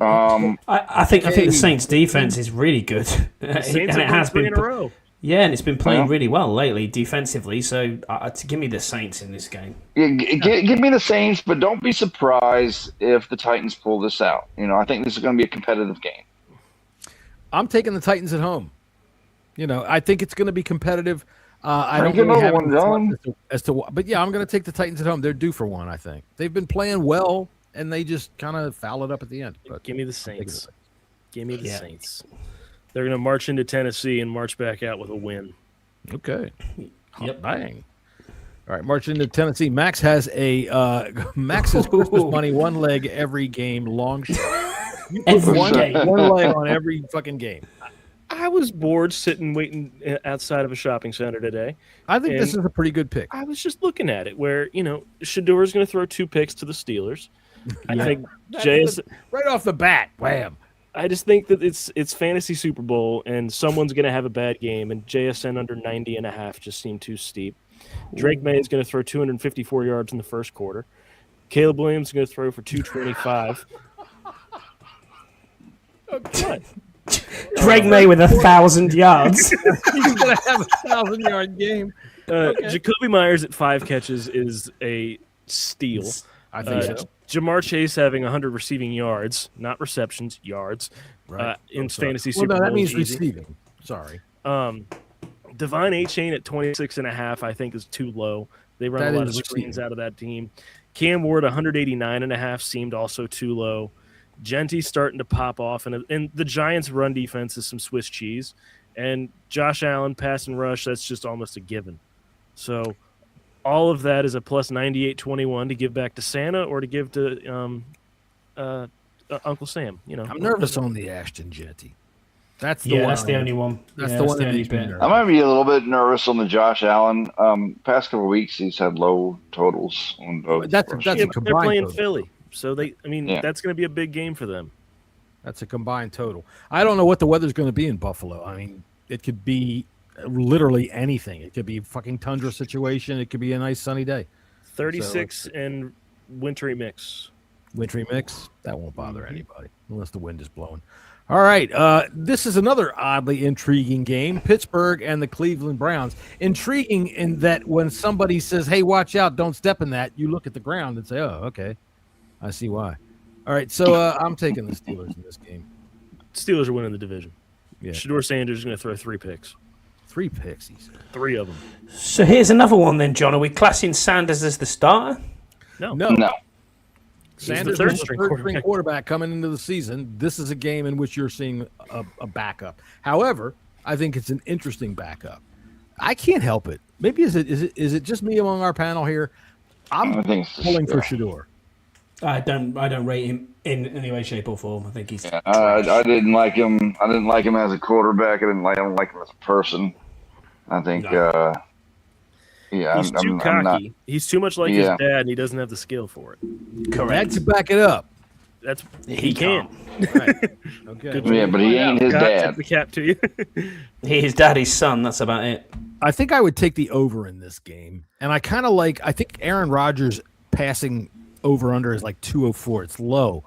I think the Saints' defense is really good, the Saints have won 3 in a row. Yeah, and it's been playing really well lately defensively. So give me the Saints in this game. Yeah, give me the Saints, but don't be surprised if the Titans pull this out. I think this is going to be a competitive game. I'm taking the Titans at home. I think it's going to be competitive. I don't get really another have one, John. but yeah, I'm going to take the Titans at home. They're due for one, I think. They've been playing well, and they just kind of foul it up at the end. But give me the Saints. Give me the Saints. They're going to march into Tennessee and march back out with a win. Okay. Yep. Bang. All right, march into Tennessee. Max has Max's Christmas money, one leg every game, long shot. one leg on every fucking game. I was bored sitting waiting outside of a shopping center today. I think this is a pretty good pick. I was just looking at it where, Shador's going to throw 2 picks to the Steelers. I think right off the bat, wham. I just think that it's fantasy Super Bowl and someone's going to have a bad game, and JSN under 90.5 just seemed too steep. Drake May is going to throw 254 yards in the first quarter. Caleb Williams is going to throw for 225. What? Drake May with 1,000 yards. He's going to have a 1,000-yard game. Jacoby Myers at 5 catches is a steal. I think so. Jamar Chase having 100 receiving yards, not receptions, yards, in fantasy Super Bowl. No, that means receiving. Sorry. Devine A-Chain at 26.5, I think, is too low. They run a lot of screens out of that team. Cam Ward, 189.5, seemed also too low. Genty's starting to pop off, and the Giants' run defense is some Swiss cheese. And Josh Allen, pass and rush, that's just almost a given. So all of that is a plus 98.21 to give back to Santa or to give to Uncle Sam. I'm nervous on the Ashton Genty. That's the one. That's the only one. That's the one that only makes me bit. nervous. I might be a little bit nervous on the Josh Allen. Past couple of weeks, he's had low totals on both. That's a they're playing total. Philly, so that's going to be a big game for them. That's a combined total. I don't know what the weather's going to be in Buffalo. I mean, it could be literally anything. It could be a fucking tundra situation. It could be a nice sunny day. 36 and wintry mix. Wintry mix? That won't bother anybody unless the wind is blowing. All right. This is another oddly intriguing game. Pittsburgh and the Cleveland Browns. Intriguing in that when somebody says, hey, watch out, don't step in that, you look at the ground and say, oh, okay. I see why. All right. So I'm taking the Steelers in this game. Steelers are winning the division. Yeah. Shador Sanders is going to throw 3 picks. 3 picks, he said. 3 of them. So here's another one then, John. Are we classing Sanders as the starter? No. Sanders is the third-string quarterback coming into the season. This is a game in which you're seeing a backup. However, I think it's an interesting backup. I can't help it. Maybe is it just me among our panel here? I'm pulling for Shador. I don't rate him in any way, shape, or form. I think he's. Yeah, I didn't like him. I didn't like him as a quarterback. I don't like him as a person. I think. No. He's too cocky. He's too much like his dad, and he doesn't have the skill for it. Correct. To back it up. He can. Right. Okay. Yeah, but he ain't his dad. Tip the cap to you. He's daddy's son. That's about it. I think I would take the over in this game, and I kind of I think Aaron Rodgers passing over under is like 204. It's low.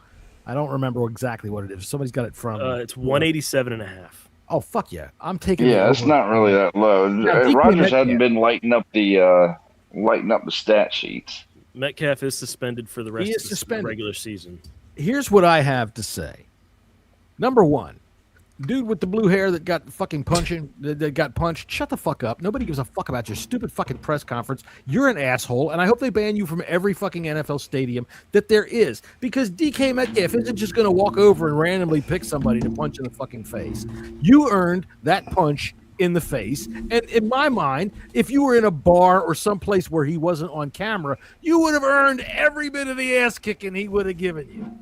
I don't remember exactly what it is. Somebody's got it from. It's 187.5. Oh fuck yeah! I'm taking. Yeah, it's not really that low. Rodgers hadn't been lighting up the stat sheets. Metcalf is suspended for the rest of the regular season. Here's what I have to say. Number one, dude with the blue hair that got fucking that got punched. Shut the fuck up. Nobody gives a fuck about your stupid fucking press conference. You're an asshole, and I hope they ban you from every fucking NFL stadium that there is. Because DK Metcalf isn't just going to walk over and randomly pick somebody to punch in the fucking face. You earned that punch in the face, and in my mind, if you were in a bar or someplace where he wasn't on camera, you would have earned every bit of the ass kicking he would have given you.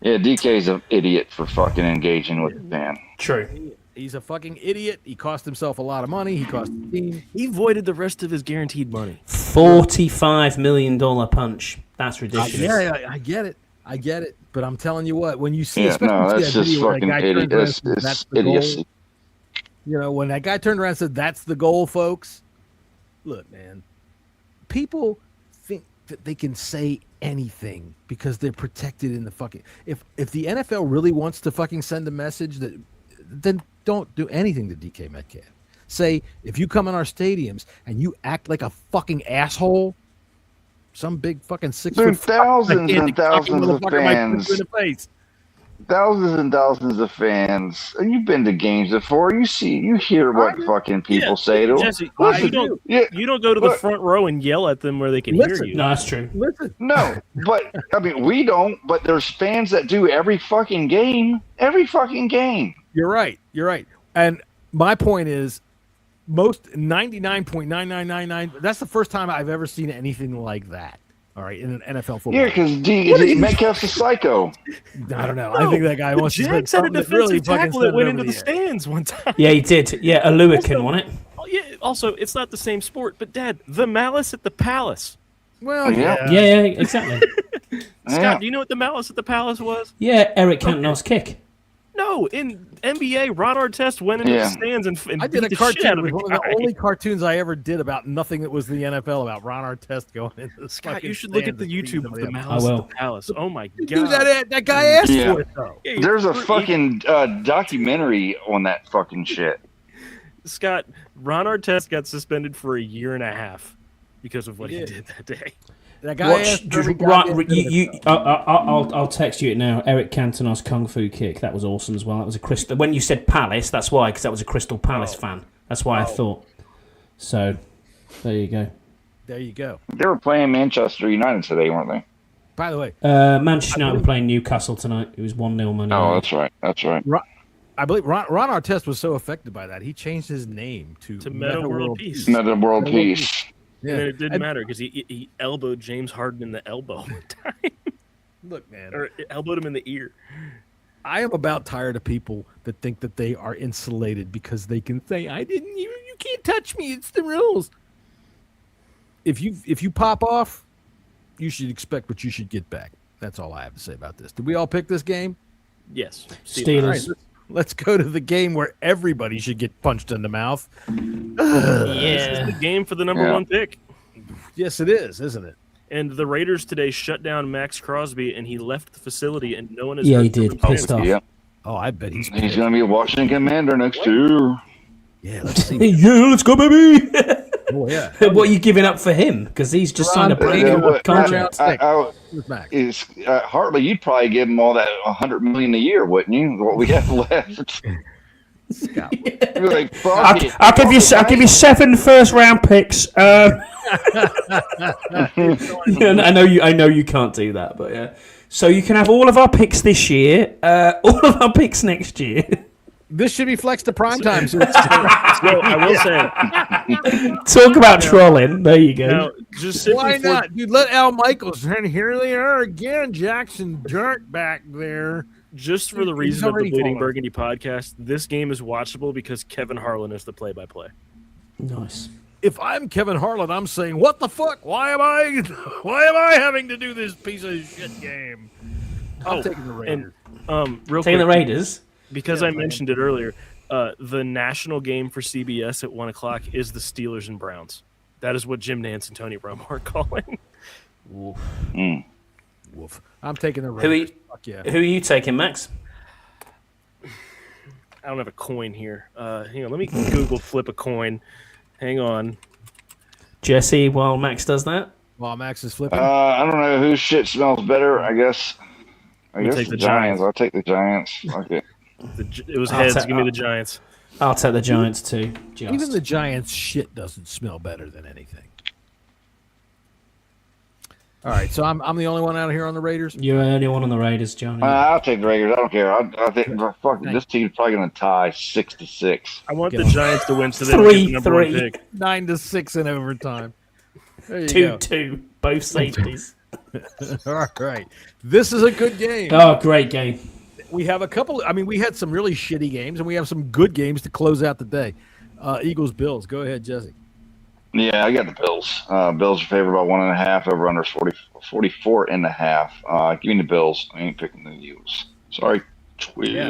Yeah, DK's an idiot for fucking engaging with the fan. True. He's a fucking idiot. He cost himself a lot of money. He cost the team. He voided the rest of his guaranteed money. $45 million punch. That's ridiculous. Yeah, I get it. But I'm telling you what, when you see, that's just fucking idiot. That's idiocy. You know, when that guy turned around and said, "That's the goal, folks." Look, man, people think that they can say anything because they're protected in the fucking. If the NFL really wants to fucking send a message then don't do anything to DK Metcalf. Say, if you come in our stadiums and you act like a fucking asshole, some big fucking 6 There are foot thousands and thousands of fans. In the face. Thousands and thousands of fans. And you've been to games before. You hear what fucking people say to them. Jesse, Listen, you don't go to the front row and yell at them where they can hear you. No, that's true. Listen. No, but I mean, we don't. But there's fans that do every fucking game. Every fucking game. You're right. And my point is, most 99.9999. That's the first time I've ever seen anything like that. All right, in an NFL football. Yeah, because Metcalf's a psycho. I don't know. I think that guy wants to Jack said a defensive tackle that went into the stands one time. Yeah, he did. Yeah, a Lewican, wasn't it? Yeah. Also, it's not the same sport, but Dad, the malice at the palace. Well, yeah. Yeah, exactly. Scott, do you know what the malice at the palace was? Yeah, Eric Cantona's kick. No, in NBA, Ron Artest went into the stands and I did a beat the shit out cartoon. of It was one of the only cartoons I ever did about nothing that was the NFL, about Ron Artest going into the Scott, you should look at the YouTube of the malice at the palace. Oh my god, dude, that guy asked for it though. Yeah, there's a fucking documentary on that fucking shit. Scott, Ron Artest got suspended for a year and a half because of what he did that day. That guy I'll text you it now. Eric Cantona's Kung Fu kick. That was awesome as well. That was a crystal. When you said Palace, that's why, because that was a Crystal Palace fan. That's why I thought. So, there you go. There you go. They were playing Manchester United today, weren't they? By the way, Manchester United were playing Newcastle tonight. It was 1-0 Man. Oh, that's right. That's right. I believe Ron Artest was so affected by that, he changed his name to Meta World Peace. Meta World Peace. Yeah. And it didn't matter because he elbowed James Harden in the elbow one time. Look, man. Or elbowed him in the ear. I am about tired of people that think that they are insulated because they can say, you can't touch me, it's the rules. If you pop off, you should expect what you should get back. That's all I have to say about this. Did we all pick this game? Yes. Steelers. Right, let's go to the game where everybody should get punched in the mouth. This is the game for the number one pick. Yes, it is, isn't it? And the Raiders today shut down Max Crosby, and he left the facility, and no one has. Yeah, he did. Pissed off. Yep. Oh, I bet he's going to be a Washington Commander next year. Yeah, let's see. Yeah, let's go, baby. Oh, yeah. What are you giving up for him? Because he's just signed a brand new contract. Hartley, you'd probably give him all that $100 million a year, wouldn't you? What we have left. Like, I'll give you 7 first-round picks. I know you can't do that, but yeah. So you can have all of our picks this year, all of our picks next year. This should be flexed to prime time. So I will say, talk about trolling. There you go. Now, just why not, dude? Let Al Michaels. And here they are again, Jackson Dirk back there. Just for the reason of the Bleeding Burgundy podcast, this game is watchable because Kevin Harlan is the play-by-play. Nice. If I'm Kevin Harlan, I'm saying, what the fuck? Why am I having to do this piece of shit game? I'm taking the Raiders. And, real taking quick, the Raiders? Because I mentioned it earlier, the national game for CBS at 1 o'clock is the Steelers and Browns. That is what Jim Nance and Tony Romo are calling. Woof. Woof. I'm taking the Raiders. Who are you taking, Max? I don't have a coin here. Hang on, let me Google flip a coin. Hang on. Jesse, while Max does that? While Max is flipping? I don't know whose shit smells better, I guess. I guess take the the Giants. Giants. I'll take the Giants. Okay. It was heads. Give me the Giants. I'll take the Giants too. Even the Giants' shit doesn't smell better than anything. All right, so I'm the only one out here on the Raiders? You're the only one on the Raiders, Johnny. I'll take the Raiders. I don't care. I think this team's probably going to tie 6-6. I want the Giants to win so they don't get the number one pick. 9-6 in overtime. There you go. 2-2, both safeties. All right. This is a good game. Oh, great game. We have a couple. I mean, we had some really shitty games, and we have some good games to close out the day. Eagles-Bills. Go ahead, Jesse. Yeah, I got the Bills. Bills are favored by 1.5. Over under 44.5. Give me the Bills. I ain't picking the Eagles. Sorry, Twiz. Yeah,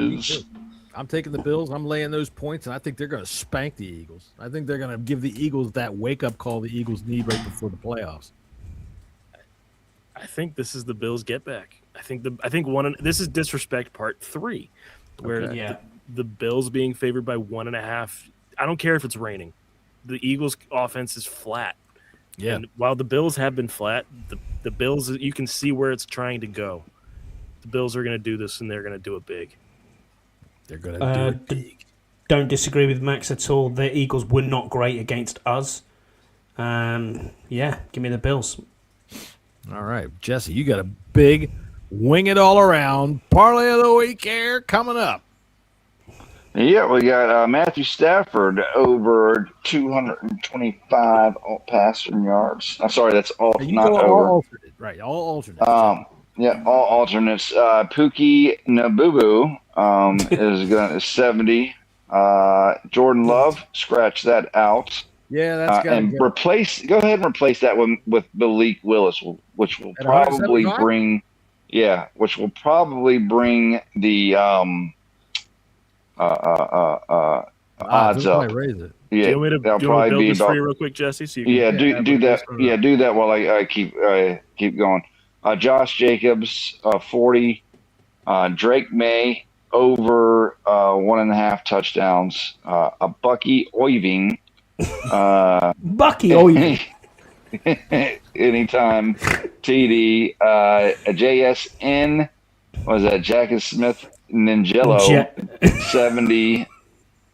I'm taking the Bills. I'm laying those points, and I think they're going to spank the Eagles. I think they're going to give the Eagles that wake-up call the Eagles need right before the playoffs. I think this is the Bills' get back. This is disrespect part 3, where the Bills being favored by 1.5. I don't care if it's raining. The Eagles' offense is flat. Yeah. And while the Bills have been flat, the Bills, you can see where it's trying to go. The Bills are going to do this, and they're going to do it big. They're going to do it big. Don't disagree with Max at all. The Eagles were not great against us. Yeah, give me the Bills. All right, Jesse, you got a big wing it all around parlay of the week here coming up. Yeah, we got Matthew Stafford over 225 passing yards. I'm sorry, that's all not over. All alternate, right? All alternates. Yeah, all alternates. Pookie Nabubu is going to 70. Jordan Love, scratch that out. Yeah, that's got and replace. Go ahead and replace that one with Malik Willis, which will probably bring. Yeah, which will probably bring the odds up. Raise it. Yeah, do you want me to build this for you real quick, Jesse? So you can do that. Yeah, do that while I keep going. Josh Jacobs, 40. Drake May over 1.5 touchdowns. A Bucky Oiving. Bucky Oiving. Anytime. TD. A JSN. Was that Jackson Smith Ninjello? 70.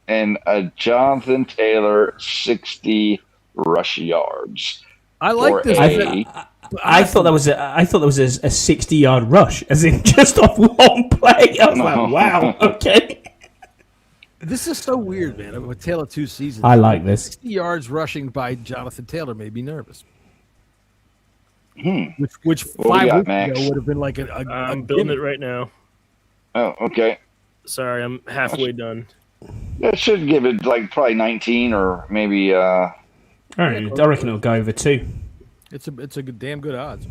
And a Jonathan Taylor, 60 rush yards. I like this. I thought that was a 60-yard rush, as in just off one play. I was like, wow, okay. This is so weird, man. With Taylor 2 seasons, I like this. 60 yards rushing by Jonathan Taylor made me nervous. Which 5 weeks ago would have been like I'm building it right now. Oh, okay. Sorry, I'm halfway done. That should give it like probably 19 or maybe. I reckon it'll go over 2. It's a good, damn good odds.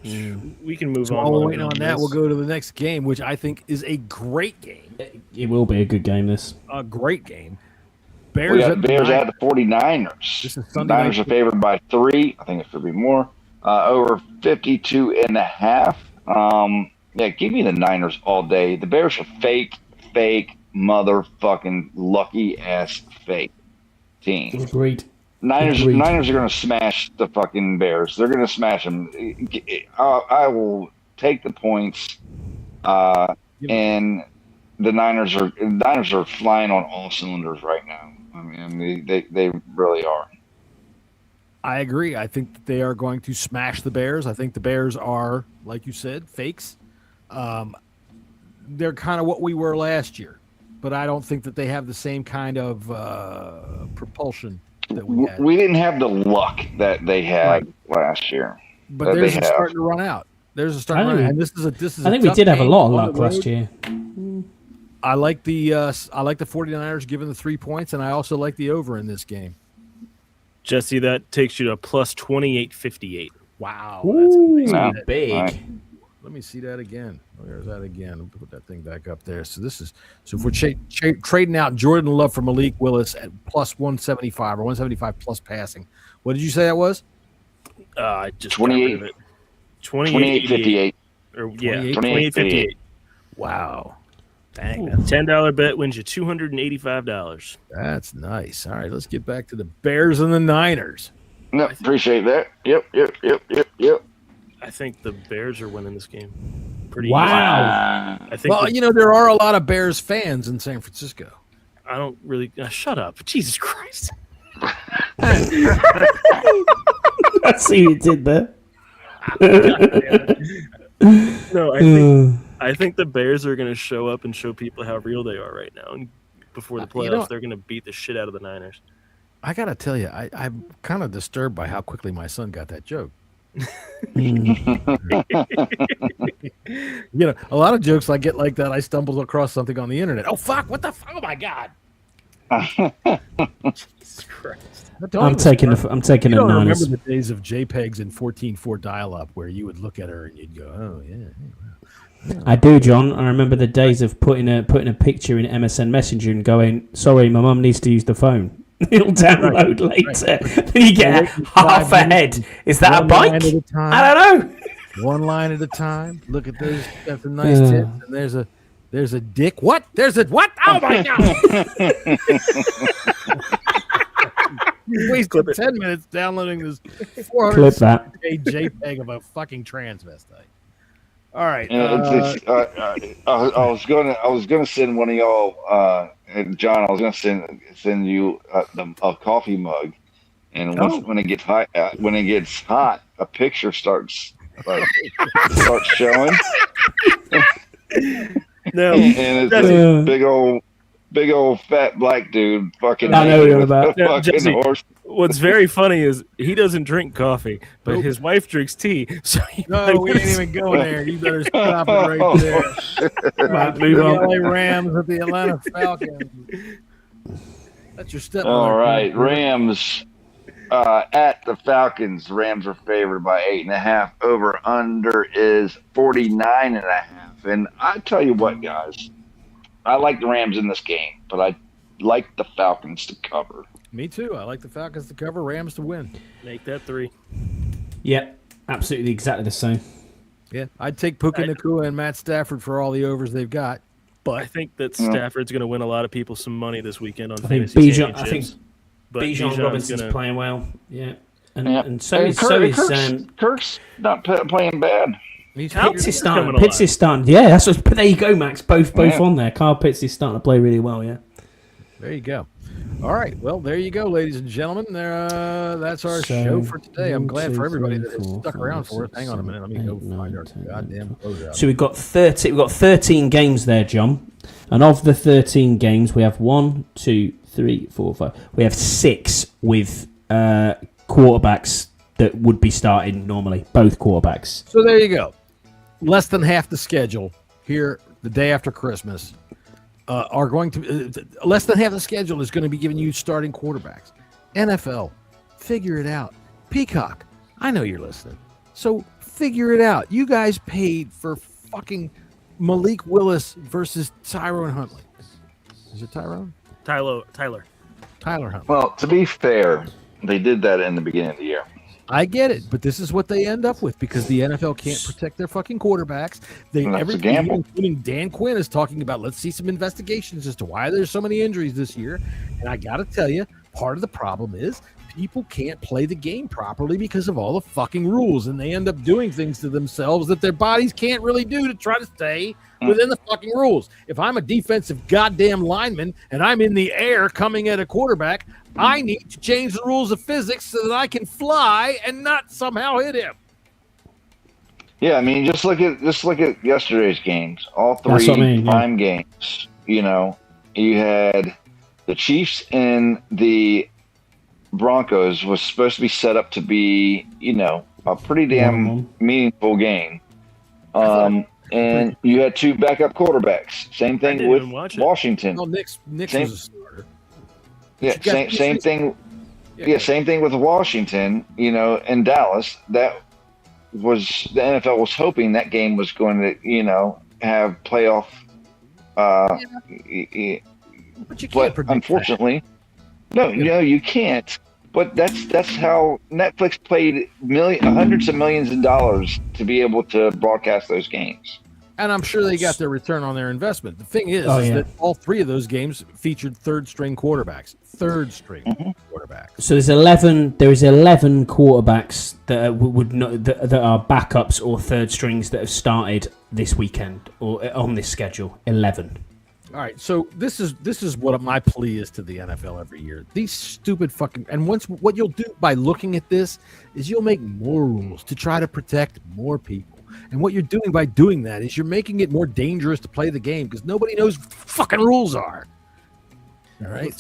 We can move so on. While we're waiting on that, we'll go to the next game, which I think is a great game. It will be a good game. This a great game. Bears at the 49ers. The Niners are favored by 3. I think it should be more. Over 52.5. Yeah, give me the Niners all day. The Bears are fake, motherfucking lucky ass fake team. Agreed. Niners are going to smash the fucking Bears. They're going to smash them. I will take the points. And the Niners are flying on all cylinders right now. I mean, they really are. I agree. I think that they are going to smash the Bears. I think the Bears are, like you said, fakes. They're kind of what we were last year, but I don't think that they have the same kind of propulsion that we had. We didn't have the luck that they had last year. But theirs is starting to run out. There's a starting to run out. And this is I think we did have a lot of luck last year. I like the 49ers giving the 3 points, and I also like the over in this game. Jesse, that takes you to plus 28.58. Wow. Ooh, that's big. Right. Let me see that again. Where's that again? I'll put that thing back up there. So if we're trading out Jordan Love for Malik Willis at plus 175 or 175 plus passing. What did you say that was? I just 28. 28.58. Or yeah, 28.58. Wow. Dang. $10 bet wins you $285. That's nice. All right, let's get back to the Bears and the Niners. No, appreciate that. Yep. I think the Bears are winning this game. Pretty wow. easy. I think there are a lot of Bears fans in San Francisco. I don't really shut up. Jesus Christ. I see what you did there. No, I think the Bears are going to show up and show people how real they are right now. And before the playoffs, they're going to beat the shit out of the Niners. I got to tell you, I'm kind of disturbed by how quickly my son got that joke. A lot of jokes I get like that, I stumbled across something on the internet. Oh, fuck, what the fuck? Oh, my God. Jesus Christ. I'm taking a Niners. Remember the days of JPEGs and 14.4 dial-up where you would look at her and you'd go, oh, yeah. I do, John. I remember the days of putting a picture in MSN Messenger and going, sorry, my mum needs to use the phone. It'll download later. Then you get half a head. Is that a bike? I don't know. One line at a time. Look at those. That's a nice tip. And there's There's a dick. What? There's a what? Oh my god! You wasted 10 minutes downloading this 400 JPEG of a fucking transvestite. All right. I was gonna send one of y'all, John. I was gonna send you a coffee mug, and when it gets hot, a picture starts showing. No, and it's this big old fat black dude fucking. I know what you're about. Yeah, Jesse, what's very funny is he doesn't drink coffee, but his wife drinks tea. So we ain't even going there. You better stop it right there. The LA Rams with the Atlanta Falcons. That's your step. All right, Rams at the Falcons. Rams are favored by 8.5. Over under is 49.5. And I tell you what, guys, I like the Rams in this game, but I like the Falcons to cover. Me too. I like the Falcons to cover, Rams to win. Make that 3. Yep, absolutely exactly the same. Yeah, I'd take Puka Nacua and Matt Stafford for all the overs they've got. But I think that Stafford's going to win a lot of people some money this weekend on fantasy championships. I think Bijan Robinson's playing well. Yeah, and so is Kirk's not playing bad. Pitts is starting. Yeah, that's what. There you go, Max. Both on there. Kyle Pitts is starting to play really well. Yeah. There you go. All right. Well, there you go, ladies and gentlemen. That's our show for today. I'm glad for everybody that has stuck around for it. Hang on a minute. Let me go find our goddamn closeout. So we've got 13 games there, John. And of the 13 games, we have 1, 2, 3, 4, 5. We have 6 with quarterbacks that would be starting normally. Both quarterbacks. So there you go. Less than half the schedule here the day after Christmas are going to less than half the schedule is going to be giving you starting quarterbacks. NFL, figure it out. Peacock, I know you're listening, so figure it out. You guys paid for fucking Malik Willis versus Tyrone Huntley. Is it Tyrone? Tyler Huntley. Well, to be fair, they did that in the beginning of the year. I get it, but this is what they end up with because the NFL can't protect their fucking quarterbacks. Everything, including Dan Quinn, is talking about, let's see some investigations as to why there's so many injuries this year. And I got to tell you, part of the problem is people can't play the game properly because of all the fucking rules, and they end up doing things to themselves that their bodies can't really do to try to stay within the fucking rules. If I'm a defensive goddamn lineman and I'm in the air coming at a quarterback, I need to change the rules of physics so that I can fly and not somehow hit him. Yeah, I mean, just look at yesterday's games. All three prime games. You know, you had the Chiefs and the Broncos was supposed to be set up to be, you know, a pretty damn meaningful game. And you had 2 backup quarterbacks. Same thing with Washington. No, Nick's was a starter. Yeah, same thing. Yeah, same thing with Washington. You know, in Dallas, that was the NFL was hoping that game was going to, you know, have playoff. But you can't predict unfortunately, that. No, you can't. But that's how Netflix paid hundreds of millions of dollars to be able to broadcast those games. And I'm sure they got their return on their investment. The thing is that all 3 of those games featured third-string quarterbacks. Quarterbacks. So there's 11. There is 11 quarterbacks that that are backups or third strings that have started this weekend or on this schedule. 11. All right, so this is what my plea is to the NFL every year. These stupid fucking what you'll do by looking at this is you'll make more rules to try to protect more people. And what you're doing by doing that is you're making it more dangerous to play the game because nobody knows what the fucking rules are. All right,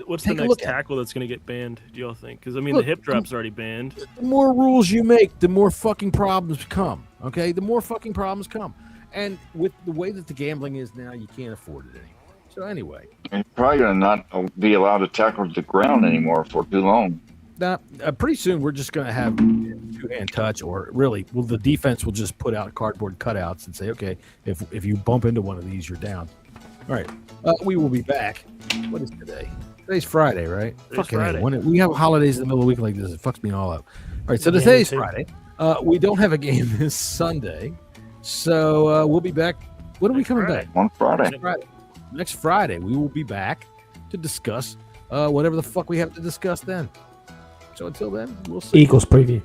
what's the next tackle that's going to get banned, do y'all think? Because, I mean, the hip drop's already banned. The more rules you make, the more fucking problems come, okay? The more fucking problems come. And with the way that the gambling is now, you can't afford it anymore. So anyway. You're probably going to not be allowed to tackle the ground anymore for too long. Now, pretty soon we're just going to have 2-hand touch, or really, the defense will just put out cardboard cutouts and say, okay, if you bump into one of these, you're down. All right, we will be back. What is today? Today's Friday, right? Fucking Friday. When we have holidays in the middle of the week like this, it fucks me all up. All right, so today's Friday. We don't have a game this Sunday, so we'll be back When are we coming back? On Friday. Next Friday, we will be back to discuss whatever the fuck we have to discuss then. So until then, we'll see. Eagles preview.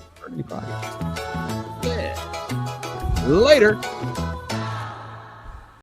Yeah. Later.